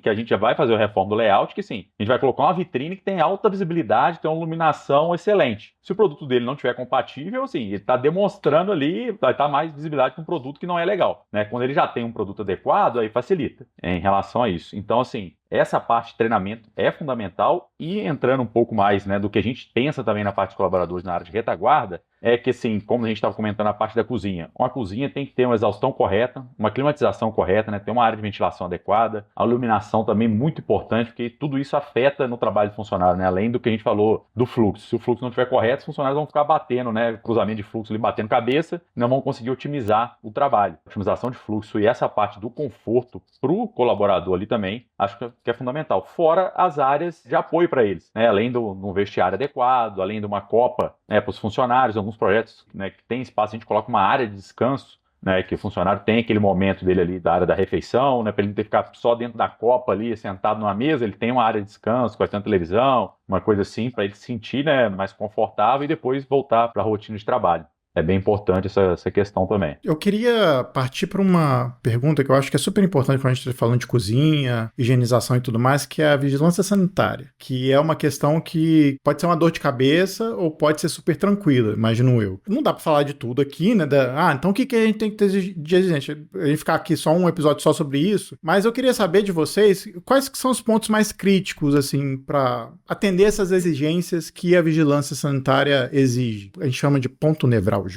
a gente já vai fazer a reforma do layout, que sim, a gente vai colocar uma vitrine que tem alta visibilidade, tem uma iluminação excelente. Se o produto dele não tiver compatível, assim, ele está demonstrando ali, vai estar mais visibilidade com um produto que não é legal, né? Quando ele já tem um produto adequado, aí facilita em relação a isso. Então, assim, essa parte de treinamento é fundamental e entrando um pouco mais, né, do que a gente pensa também na parte de colaboradores na área de retaguarda, é que, assim, como a gente estava comentando a parte da cozinha, uma cozinha tem que ter uma exaustão correta, uma climatização correta, né, ter uma área de ventilação adequada, a iluminação também muito importante, porque tudo isso afeta no trabalho do funcionário, né, além do que a gente falou do fluxo. Se o fluxo não estiver correto, os funcionários vão ficar batendo, né, cruzamento de fluxo ali, batendo cabeça, e não vão conseguir otimizar o trabalho. Otimização de fluxo e essa parte do conforto para o colaborador ali também, acho que é fundamental. Fora as áreas de apoio para eles, né, além do vestiário adequado, além de uma copa, né, para os funcionários, alguns projetos, né, que tem espaço, a gente coloca uma área de descanso, né, que o funcionário tem aquele momento dele ali da área da refeição, né, para ele não ter que ficar só dentro da copa ali, sentado numa mesa, ele tem uma área de descanso, com bastante televisão, uma coisa assim, para ele se sentir, né, mais confortável e depois voltar para a rotina de trabalho. É bem importante essa questão também. Eu queria partir para uma pergunta que eu acho que é super importante quando a gente está falando de cozinha, higienização e tudo mais, que é a vigilância sanitária, que é uma questão que pode ser uma dor de cabeça ou pode ser super tranquila, imagino eu. Não dá para falar de tudo aqui, né? Então o que a gente tem que ter de exigente? A gente ficar aqui só um episódio só sobre isso, mas eu queria saber de vocês quais que são os pontos mais críticos, assim, para atender essas exigências que a vigilância sanitária exige. A gente chama de ponto nevrálgico.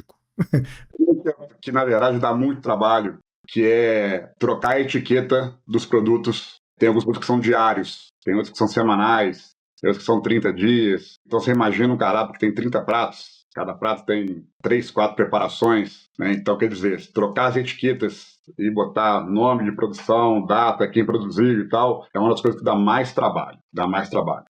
Que na verdade dá muito trabalho, que é trocar a etiqueta dos produtos. Tem alguns produtos que são diários, tem outros que são semanais, tem outros que são 30 dias. Então você imagina um cardápio que tem 30 pratos, cada prato tem 3, 4 preparações, né? Então, quer dizer, trocar as etiquetas e botar nome de produção, data, quem produziu e tal, é uma das coisas que dá mais trabalho.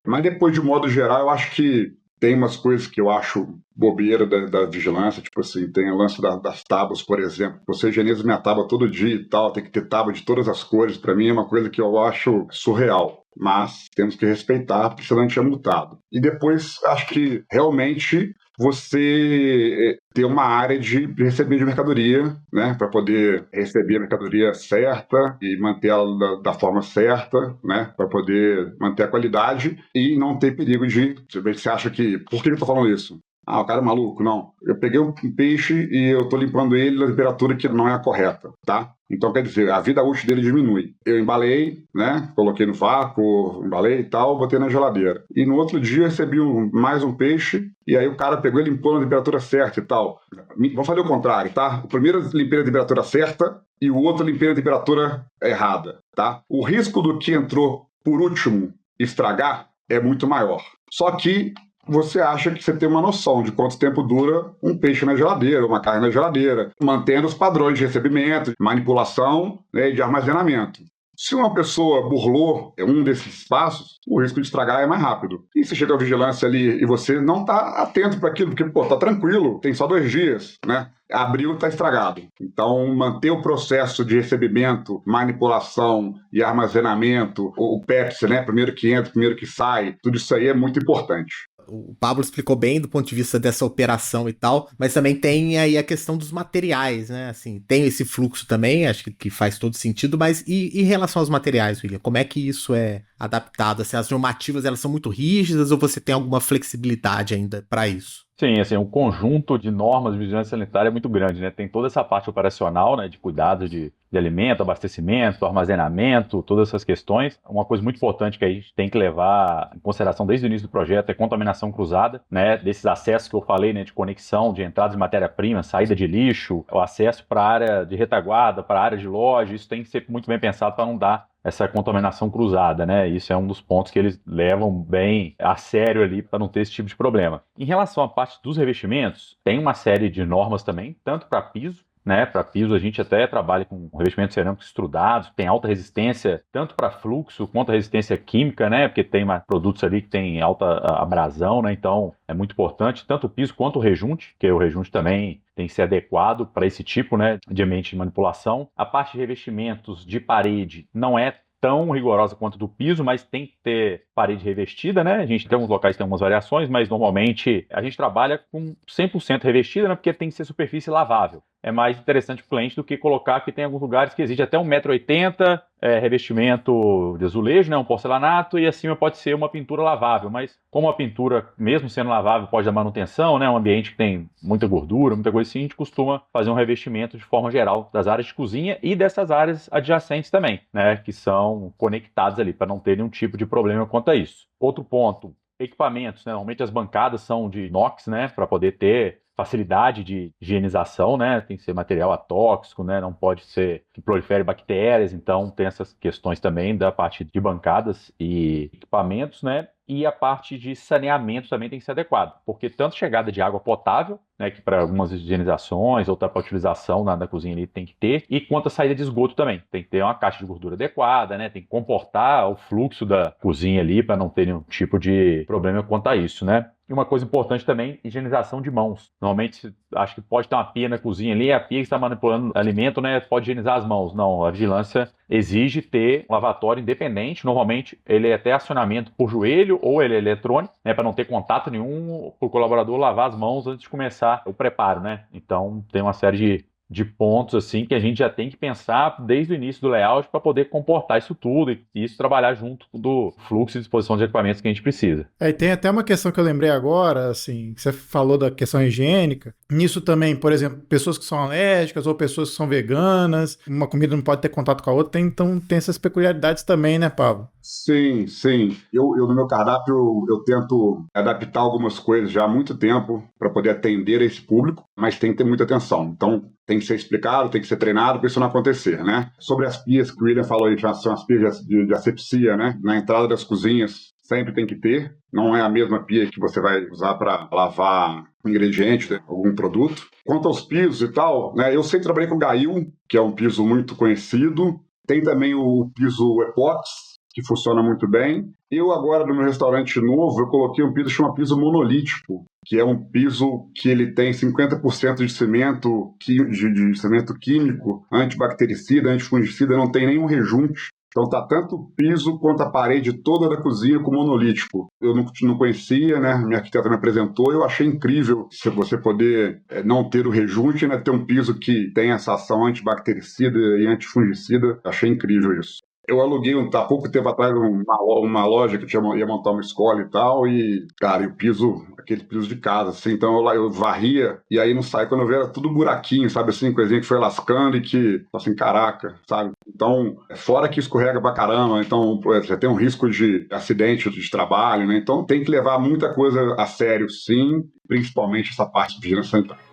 Mas depois, de modo geral, eu acho que tem umas coisas que eu acho bobeira da vigilância, tipo assim, tem o lance das tábuas, por exemplo. Você higieniza minha tábua todo dia e tal, tem que ter tábua de todas as cores. Para mim é uma coisa que eu acho surreal. Mas temos que respeitar, porque senão a gente é multado. E depois, acho que realmente você ter uma área de receber de mercadoria, né, para poder receber a mercadoria certa e manter ela da forma certa, né, para poder manter a qualidade e não ter perigo de... Você acha que... Por que eu estou falando isso? O cara é maluco. Não. Eu peguei um peixe e eu estou limpando ele na temperatura que não é a correta, tá? Então, quer dizer, a vida útil dele diminui. Eu embalei, né? Coloquei no vácuo, embalei e tal, botei na geladeira. E no outro dia eu recebi mais um peixe e aí o cara pegou e limpou na temperatura certa e tal. Vamos fazer o contrário, tá? O primeiro eu limpei na temperatura certa e o outro eu limpei na temperatura errada, tá? O risco do que entrou por último estragar é muito maior. Só que você acha que você tem uma noção de quanto tempo dura um peixe na geladeira, uma carne na geladeira, mantendo os padrões de recebimento, de manipulação, né, e de armazenamento. Se uma pessoa burlou um desses passos, o risco de estragar é mais rápido. E se chega a vigilância ali e você não está atento para aquilo, porque, tá tranquilo, tem só 2 dias, né? Abriu, está estragado. Então, manter o processo de recebimento, manipulação e armazenamento, o PEPS, né? Primeiro que entra, primeiro que sai, tudo isso aí é muito importante. O Pablo explicou bem do ponto de vista dessa operação e tal, mas também tem aí a questão dos materiais, né? Assim, tem esse fluxo também, acho que faz todo sentido, mas e em relação aos materiais, William? Como é que isso é adaptado? Assim, as normativas, elas são muito rígidas ou você tem alguma flexibilidade ainda para isso? Sim, assim, o conjunto de normas de vigilância sanitária é muito grande, né? Tem toda essa parte operacional, né, de cuidados de alimento, abastecimento, armazenamento, todas essas questões. Uma coisa muito importante que a gente tem que levar em consideração desde o início do projeto é contaminação cruzada, né? Desses acessos que eu falei, né, de conexão, de entrada de matéria-prima, saída de lixo, o acesso para a área de retaguarda, para a área de loja, isso tem que ser muito bem pensado para não dar essa contaminação cruzada, né? Isso é um dos pontos que eles levam bem a sério ali para não ter esse tipo de problema. Em relação à parte dos revestimentos, tem uma série de normas também, tanto para piso né? Para piso a gente até trabalha com revestimentos cerâmicos estrudados, que tem alta resistência tanto para fluxo quanto resistência química, né? Porque tem produtos ali que tem alta abrasão, né? Então é muito importante tanto o piso quanto o rejunte, que o rejunte também tem que ser adequado para esse tipo, né, de ambiente de manipulação. A parte de revestimentos de parede não é tão rigorosa quanto do piso, mas tem que ter parede revestida, né? A gente tem alguns locais que tem algumas variações, mas normalmente a gente trabalha com 100% revestida, né? Porque tem que ser superfície lavável. É mais interessante para o cliente do que colocar que tem alguns lugares que exige até 1,80 m, revestimento de azulejo, né? Um porcelanato, e acima pode ser uma pintura lavável. Mas como a pintura, mesmo sendo lavável, pode dar manutenção, né? Um ambiente que tem muita gordura, muita coisa assim, a gente costuma fazer um revestimento de forma geral das áreas de cozinha e dessas áreas adjacentes também, né? Que são conectadas ali, para não ter nenhum tipo de problema quanto a isso. Outro ponto, equipamentos, né? Normalmente as bancadas são de inox, né? Para poder ter facilidade de higienização, né? Tem que ser material atóxico, né? Não pode ser que prolifere bactérias, então tem essas questões também da parte de bancadas e equipamentos, né? E a parte de saneamento também tem que ser adequada, porque tanto chegada de água potável, né, que para algumas higienizações ou para utilização na cozinha ali tem que ter, e quanto a saída de esgoto também. Tem que ter uma caixa de gordura adequada, né? Tem que comportar o fluxo da cozinha ali para não ter nenhum tipo de problema quanto a isso, né? E uma coisa importante também, higienização de mãos. Normalmente, acho que pode ter uma pia na cozinha ali, a pia que está manipulando alimento, né, pode higienizar as mãos. Não, a vigilância exige ter um lavatório independente. Normalmente, ele é até acionamento por joelho ou ele é eletrônico, né, para não ter contato nenhum, para o colaborador lavar as mãos antes de começar o preparo, né? Então, tem uma série de pontos assim que a gente já tem que pensar desde o início do layout para poder comportar isso tudo e isso trabalhar junto do fluxo e disposição de equipamentos que a gente precisa. E tem até uma questão que eu lembrei agora, assim, que você falou da questão higiênica. Nisso também, por exemplo, pessoas que são alérgicas ou pessoas que são veganas, uma comida não pode ter contato com a outra, então tem essas peculiaridades também, né, Pablo? Sim, sim. Eu no meu cardápio, eu tento adaptar algumas coisas já há muito tempo para poder atender esse público, mas tem que ter muita atenção. Então, tem que ser explicado, tem que ser treinado para isso não acontecer, né? Sobre as pias que o William falou aí, são as pias de asepsia, né? Na entrada das cozinhas, sempre tem que ter. Não é a mesma pia que você vai usar para lavar ingrediente, né? Algum produto. Quanto aos pisos e tal, né? Eu sempre trabalhei com Gail, que é um piso muito conhecido. Tem também o piso Epox, que funciona muito bem. Eu agora, no meu restaurante novo, eu coloquei um piso que chama piso monolítico, que é um piso que ele tem 50% de cimento, de cimento químico, antibactericida, antifungicida, não tem nenhum rejunte. Então tá tanto o piso quanto a parede toda da cozinha com monolítico. Eu não conhecia, né? Minha arquiteta me apresentou, eu achei incrível se você poder não ter o rejunte, né? Ter um piso que tem essa ação antibactericida e antifungicida. Achei incrível isso. Eu aluguei há pouco tempo atrás uma loja que ia montar uma escola e tal, e, cara, o piso, aquele piso de casa, assim, então eu varria, e aí não sai, quando eu vi era tudo buraquinho, sabe, assim, coisinha que foi lascando e que, assim, caraca, sabe? Então, fora que escorrega pra caramba, então, você tem um risco de acidente de trabalho, né? Então tem que levar muita coisa a sério, sim, principalmente essa parte de vigilância sanitária.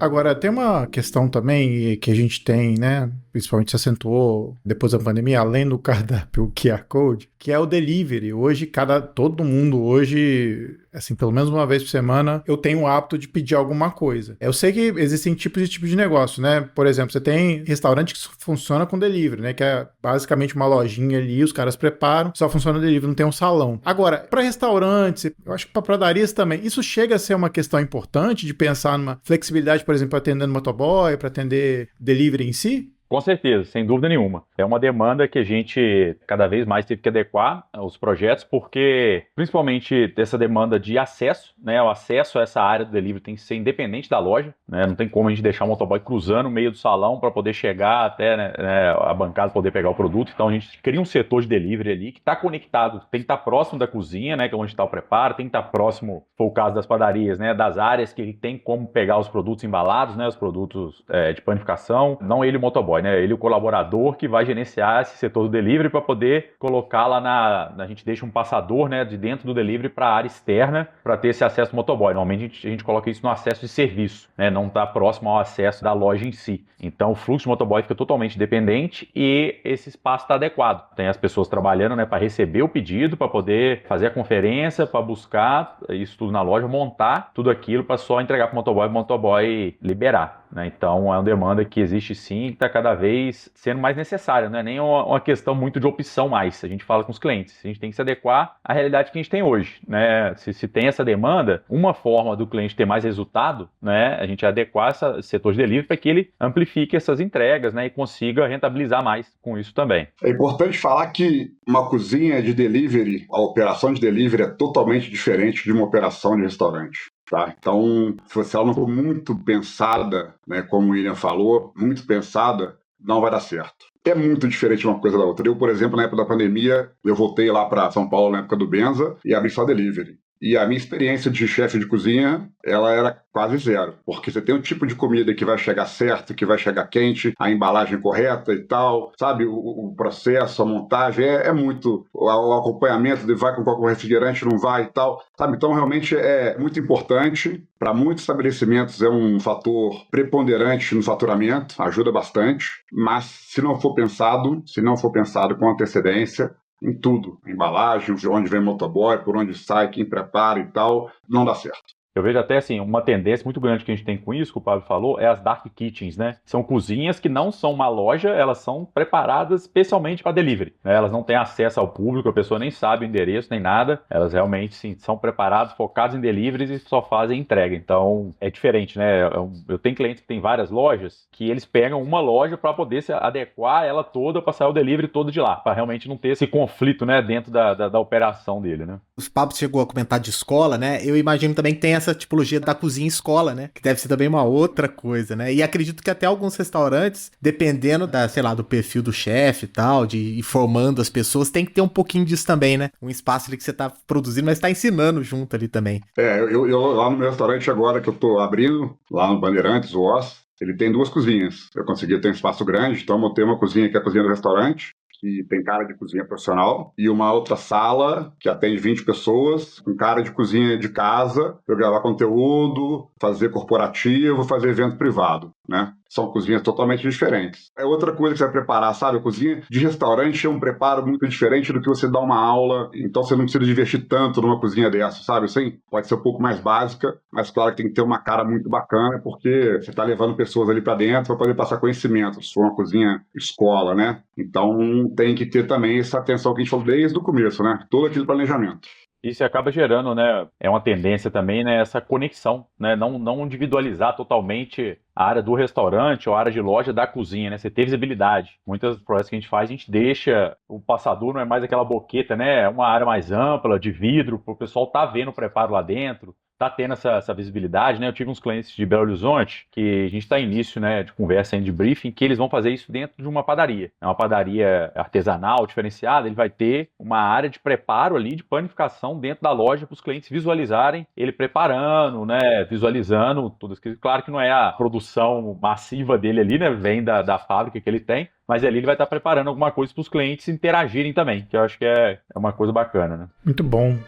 Agora, tem uma questão também que a gente tem, né? Principalmente se acentuou depois da pandemia, além do cardápio QR Code, que é o delivery. Hoje, todo mundo hoje, assim, pelo menos uma vez por semana, eu tenho o hábito de pedir alguma coisa. Eu sei que existem tipos de negócio, né? Por exemplo, você tem restaurante que funciona com delivery, né? Que é basicamente uma lojinha ali, os caras preparam, só funciona delivery, não tem um salão. Agora, para restaurantes, eu acho que para pradarias também, isso chega a ser uma questão importante de pensar numa flexibilidade, por exemplo, para atender no motoboy, para atender delivery em si? Com certeza, sem dúvida nenhuma. É uma demanda que a gente cada vez mais teve que adequar aos projetos, porque principalmente essa demanda de acesso, né? O acesso a essa área do delivery tem que ser independente da loja, né? Não tem como a gente deixar o motoboy cruzando o meio do salão para poder chegar até, né, a bancada poder pegar o produto. Então a gente cria um setor de delivery ali que está conectado, tem que estar próximo da cozinha, né? Que é onde está o preparo, tem que estar próximo, foi o caso das padarias, né? Das áreas que tem como pegar os produtos embalados, né? Os produtos de panificação, não ele o motoboy. né? Ele, o colaborador que vai gerenciar esse setor do delivery para poder colocar lá a gente deixa um passador, né, de dentro do delivery para a área externa para ter esse acesso do motoboy. Normalmente a gente coloca isso no acesso de serviço, né? Não está próximo ao acesso da loja em si. Então o fluxo de motoboy fica totalmente dependente e esse espaço está adequado. Tem as pessoas trabalhando, né, para receber o pedido, para poder fazer a conferência, para buscar isso tudo na loja, montar tudo aquilo para só entregar para o motoboy liberar, né? Então é uma demanda que existe sim e está cada vez sendo mais necessária, não é nem uma questão muito de opção mais. A gente fala com os clientes, a gente tem que se adequar à realidade que a gente tem hoje, né? Se tem essa demanda, uma forma do cliente ter mais resultado, né, a gente adequar esse setor de delivery para que ele amplifique essas entregas, né, e consiga rentabilizar mais com isso também. É importante falar que uma cozinha de delivery, a operação de delivery é totalmente diferente de uma operação de restaurante. Tá? Então, se ela não for muito pensada, né, como o William falou, muito pensada, não vai dar certo. É muito diferente uma coisa da outra. Eu, por exemplo, na época da pandemia, eu voltei lá para São Paulo na época do Benza e abri só delivery. E a minha experiência de chefe de cozinha, ela era quase zero. Porque você tem um tipo de comida que vai chegar certo, que vai chegar quente, a embalagem correta e tal, sabe? O processo, a montagem, é muito... O acompanhamento de vai com qualquer refrigerante, não vai e tal, sabe? Então, realmente, é muito importante. Para muitos estabelecimentos, é um fator preponderante no faturamento, ajuda bastante. Mas, se não for pensado com antecedência, em tudo, embalagem, onde vem motoboy, por onde sai, quem prepara e tal, não dá certo. Eu vejo até assim, uma tendência muito grande que a gente tem com isso, que o Pablo falou, é as dark kitchens, né? São cozinhas que não são uma loja, elas são preparadas especialmente para delivery, né? Elas não têm acesso ao público, a pessoa nem sabe o endereço, nem nada. Elas realmente, sim, são preparadas, focadas em deliveries e só fazem entrega. Então, é diferente, né? Eu tenho clientes que têm várias lojas, que eles pegam uma loja para poder se adequar ela toda para sair o delivery todo de lá, para realmente não ter esse conflito, né, dentro da operação dele, né? Os Pablo chegou a comentar de escola, né? Eu imagino também que tem essa tipologia da cozinha escola, né? Que deve ser também uma outra coisa, né? E acredito que até alguns restaurantes, dependendo sei lá, do perfil do chefe e tal, de ir formando as pessoas, tem que ter um pouquinho disso também, né? Um espaço ali que você tá produzindo, mas tá ensinando junto ali também. Eu lá no meu restaurante agora que eu tô abrindo, lá no Bandeirantes, o Oz, ele tem 2 cozinhas. Eu consegui ter um espaço grande, então eu montei uma cozinha que é a cozinha do restaurante, que tem cara de cozinha profissional, e uma outra sala que atende 20 pessoas, com cara de cozinha de casa, para eu gravar conteúdo, fazer corporativo, fazer evento privado, né? São cozinhas totalmente diferentes. É outra coisa que você vai preparar, sabe? A cozinha de restaurante é um preparo muito diferente do que você dá uma aula, então você não precisa investir tanto numa cozinha dessa, sabe? Assim, pode ser um pouco mais básica, mas claro que tem que ter uma cara muito bacana, porque você está levando pessoas ali para dentro para poder passar conhecimento. Se for uma cozinha escola, né? Então tem que ter também essa atenção que a gente falou desde o começo, né? Todo aquele planejamento. Isso acaba gerando, né, é uma tendência também, né, essa conexão, né, não individualizar totalmente a área do restaurante ou a área de loja da cozinha, né, você ter visibilidade. Muitas projetos que a gente faz, a gente deixa o passador, não é mais aquela boqueta, né, é uma área mais ampla, de vidro, para o pessoal tá vendo o preparo lá dentro, tá tendo essa visibilidade, né? Eu tive uns clientes de Belo Horizonte que a gente está em início, né, de conversa, de briefing, que eles vão fazer isso dentro de uma padaria. É uma padaria artesanal, diferenciada, ele vai ter uma área de preparo ali, de panificação dentro da loja para os clientes visualizarem ele preparando, né, visualizando tudo isso. Claro que não é a produção massiva dele ali, né, vem da fábrica que ele tem, mas ali ele vai estar preparando alguma coisa para os clientes interagirem também, que eu acho que é uma coisa bacana, né? Muito bom.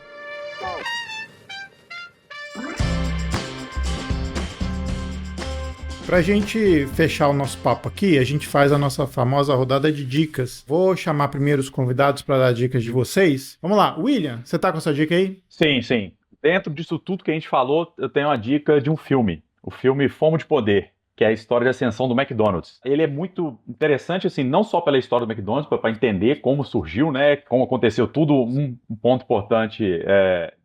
Pra gente fechar o nosso papo aqui, a gente faz a nossa famosa rodada de dicas. Vou chamar primeiro os convidados para dar dicas de vocês. Vamos lá, William, você tá com a sua dica aí? Sim. Dentro disso tudo que a gente falou, eu tenho uma dica de um filme. O filme Fome de Poder, que é a história de ascensão do McDonald's. Ele é muito interessante, assim, não só pela história do McDonald's, para entender como surgiu, né, como aconteceu tudo. Um ponto importante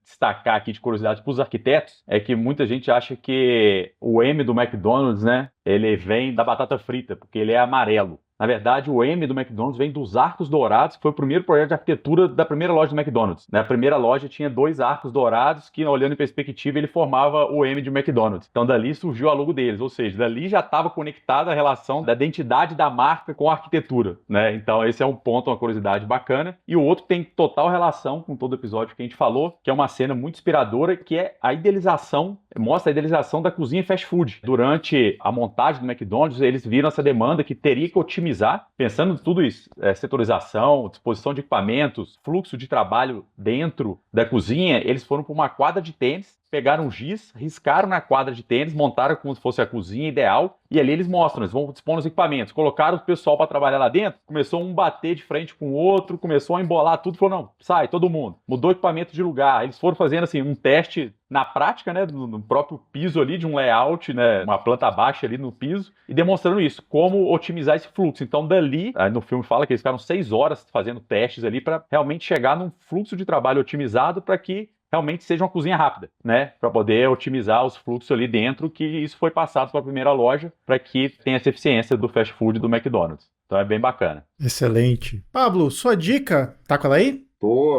destacar aqui de curiosidade para os arquitetos é que muita gente acha que o M do McDonald's, né, ele vem da batata frita, porque ele é amarelo. Na verdade, o M do McDonald's vem dos Arcos Dourados, que foi o primeiro projeto de arquitetura da primeira loja do McDonald's. Na primeira loja tinha 2 arcos dourados que, olhando em perspectiva, ele formava o M de McDonald's. Então, dali surgiu a logo deles, ou seja, dali já estava conectada a relação da identidade da marca com a arquitetura, né? Então, esse é um ponto, uma curiosidade bacana. E o outro tem total relação com todo o episódio que a gente falou, que é uma cena muito inspiradora, que é a idealização, mostra a idealização da cozinha fast food. Durante a montagem do McDonald's, eles viram essa demanda que teria que otimizar, pensando em tudo isso, setorização, disposição de equipamentos, fluxo de trabalho dentro da cozinha. Eles foram para uma quadra de tênis, pegaram um giz, riscaram na quadra de tênis, montaram como se fosse a cozinha ideal, e ali eles mostram, eles vão dispondo os equipamentos, colocaram o pessoal para trabalhar lá dentro, começou um bater de frente com o outro, começou a embolar tudo, falou, não, sai, todo mundo, mudou o equipamento de lugar. Eles foram fazendo assim um teste na prática, né, no próprio piso ali, de um layout, né, uma planta baixa ali no piso, e demonstrando isso, como otimizar esse fluxo. Então, dali, no filme fala que eles ficaram 6 horas fazendo testes ali para realmente chegar num fluxo de trabalho otimizado para que realmente seja uma cozinha rápida, né? Para poder otimizar os fluxos ali dentro, que isso foi passado para a primeira loja para que tenha essa eficiência do fast food do McDonald's. Então é bem bacana. Excelente. Pablo, sua dica, tá com ela aí?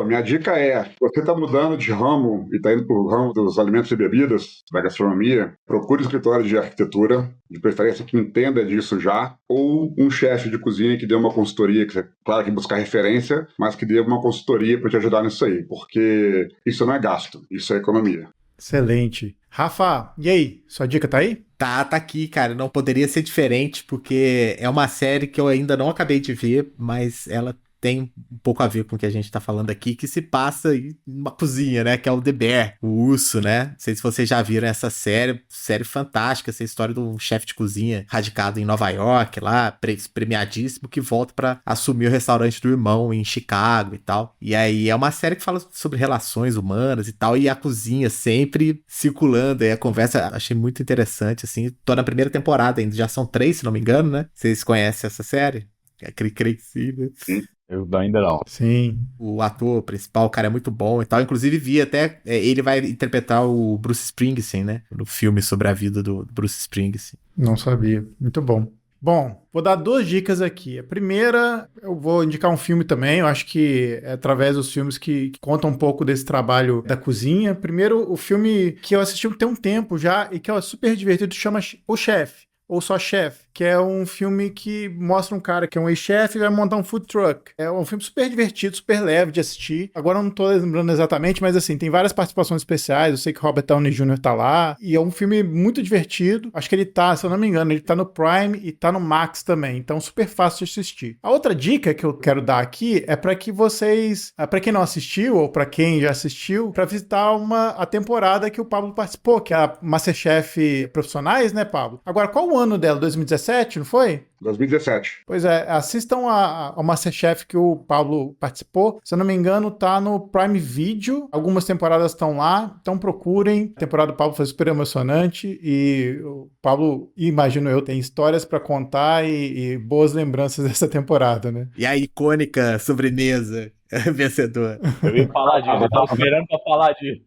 Minha dica é, você está mudando de ramo e está indo para o ramo dos alimentos e bebidas, da gastronomia, procure um escritório de arquitetura, de preferência que entenda disso já, ou um chefe de cozinha que dê uma consultoria, que claro que buscar referência, mas que dê uma consultoria para te ajudar nisso aí, porque isso não é gasto, isso é economia. Excelente. Rafa, e aí? Sua dica tá aí? Tá aqui, cara. Não poderia ser diferente, porque é uma série que eu ainda não acabei de ver, mas ela tem um pouco a ver com o que a gente tá falando aqui, que se passa em uma cozinha, né? Que é o The Bear, o urso, né? Não sei se vocês já viram essa série fantástica, essa história de um chefe de cozinha radicado em Nova York, lá, premiadíssimo, que volta pra assumir o restaurante do irmão em Chicago e tal. E aí é uma série que fala sobre relações humanas e tal, e a cozinha sempre circulando, aí a conversa, achei muito interessante, assim. Tô na primeira temporada ainda, já são 3, se não me engano, né? Vocês conhecem essa série? Creio que sim, né? Sim. Eu ainda não. Sim. O ator principal, o cara é muito bom e tal. Inclusive, vi até... ele vai interpretar o Bruce Springsteen, né? No filme sobre a vida do Bruce Springsteen. Não sabia. Muito bom. Bom, vou dar 2 dicas aqui. A primeira, eu vou indicar um filme também. Eu acho que é através dos filmes que contam um pouco desse trabalho da cozinha. Primeiro, o filme que eu assisti tem um tempo já e que é super divertido, chama O Chefe, ou Só Chefe, que é um filme que mostra um cara que é um ex-chefe e vai montar um food truck. É um filme super divertido, super leve de assistir. Agora eu não tô lembrando exatamente, mas assim, tem várias participações especiais. Eu sei que Robert Downey Jr. tá lá. E é um filme muito divertido. Acho que ele tá, se eu não me engano, ele tá no Prime e tá no Max também. Então, super fácil de assistir. A outra dica que eu quero dar aqui é para que vocês, para quem não assistiu ou para quem já assistiu, para visitar a temporada que o Pablo participou, que é a MasterChef Profissionais, né, Pablo? Agora, qual o ano dela? 2017, não foi? 2017. Pois é, assistam ao MasterChef que o Pablo participou. Se eu não me engano, tá no Prime Video. Algumas temporadas estão lá, então procurem. A temporada do Pablo foi super emocionante e o Pablo, imagino eu, tem histórias pra contar e boas lembranças dessa temporada, né? E a icônica sobremesa vencedora. Eu ia falar disso, eu tava esperando pra falar disso.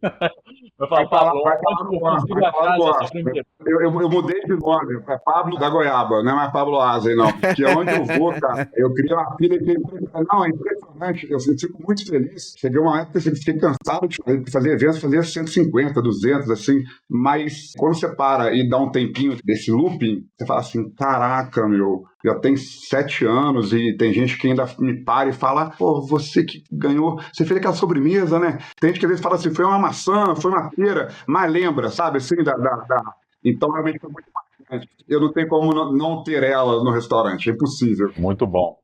Eu falo, Pablo, eu mudei de nome, é Pablo da Goiaba, não é mais Pablo Azen, não. Que é onde eu vou, cara, eu criei uma filha que é impressionante, eu fico muito feliz. Cheguei uma época que eu fiquei cansado de fazer eventos, fazer 150, 200, assim, mas quando você para e dá um tempinho desse looping, você fala assim, caraca, meu, já tem 7 anos e tem gente que ainda me para e fala, pô, você que ganhou, você fez aquela sobremesa, né? Tem gente que às vezes fala assim, foi uma maçã, foi uma pera, mas lembra, sabe, assim, Então, realmente foi muito marcante. Eu não tenho como não ter ela no restaurante, é impossível. Muito bom.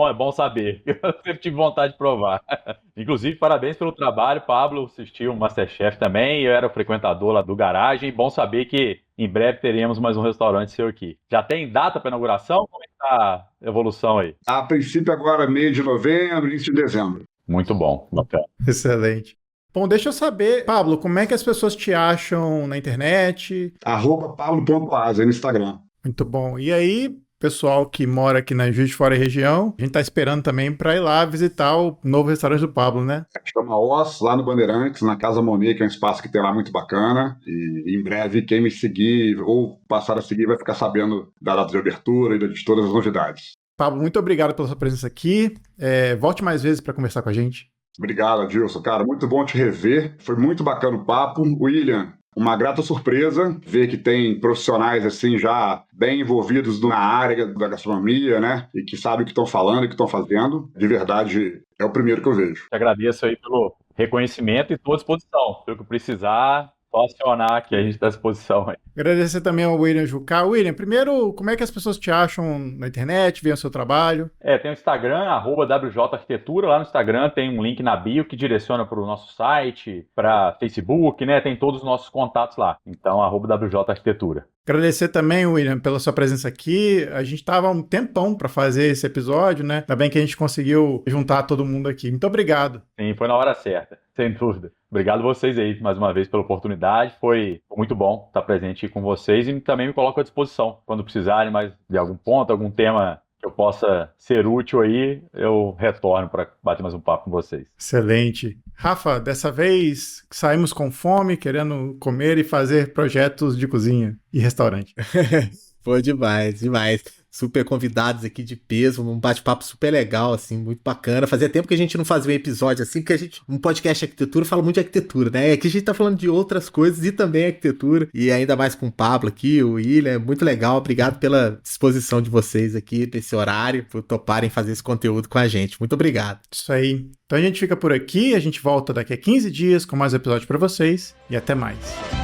É bom saber. Eu sempre tive vontade de provar. Inclusive, parabéns pelo trabalho, Pablo. Assisti o MasterChef também. Eu era o frequentador lá do Garagem. Bom saber que em breve teremos mais um restaurante seu aqui. Já tem data para inauguração? Como é que tá a evolução aí? A princípio, agora, meio de novembro, início de dezembro. Muito bom. Bacana. Excelente. Bom, deixa eu saber, Pablo, como é que as pessoas te acham na internet? @pablo.azen no Instagram. Muito bom. E aí, pessoal que mora aqui na Juiz de Fora e região, a gente tá esperando também para ir lá visitar o novo restaurante do Pablo, né? Chama Os, lá no Bandeirantes, na Casa Monet, que é um espaço que tem lá muito bacana. E em breve, quem me seguir ou passar a seguir vai ficar sabendo da data de abertura e de todas as novidades. Pablo, muito obrigado pela sua presença aqui. Volte mais vezes para conversar com a gente. Obrigado, Adilson. Cara, muito bom te rever. Foi muito bacana o papo. William, uma grata surpresa ver que tem profissionais assim já bem envolvidos na área da gastronomia, né? E que sabem o que estão falando e o que estão fazendo. De verdade, é o primeiro que eu vejo. Te agradeço aí pelo reconhecimento e estou à disposição. Pelo que precisar, só acionar que a gente está à disposição aí. Agradecer também ao William Jucá. William, primeiro, como é que as pessoas te acham na internet, veem o seu trabalho? Tem o Instagram, @WJArquitetura. Lá no Instagram tem um link na bio que direciona para o nosso site, para Facebook, né? Tem todos os nossos contatos lá. Então, @WJArquitetura. Agradecer também, William, pela sua presença aqui. A gente estava um tempão para fazer esse episódio, né? Ainda bem que a gente conseguiu juntar todo mundo aqui. Muito obrigado. Sim, foi na hora certa, sem dúvida. Obrigado a vocês aí, mais uma vez, pela oportunidade. Foi muito bom estar presente com vocês e também me coloco à disposição. Quando precisarem mais de algum ponto, algum tema que eu possa ser útil aí, eu retorno para bater mais um papo com vocês. Excelente. Rafa, dessa vez saímos com fome, querendo comer e fazer projetos de cozinha e restaurante. Foi demais, demais. Super convidados aqui de peso, um bate-papo super legal, assim, muito bacana. Fazia tempo que a gente não fazia um episódio assim, porque um podcast de arquitetura fala muito de arquitetura, né? Aqui a gente tá falando de outras coisas e também arquitetura, e ainda mais com o Pablo aqui, o William, muito legal. Obrigado pela disposição de vocês aqui nesse horário, por toparem fazer esse conteúdo com a gente. Muito obrigado. Isso aí. Então a gente fica por aqui, a gente volta daqui a 15 dias com mais um episódio pra vocês, e até mais.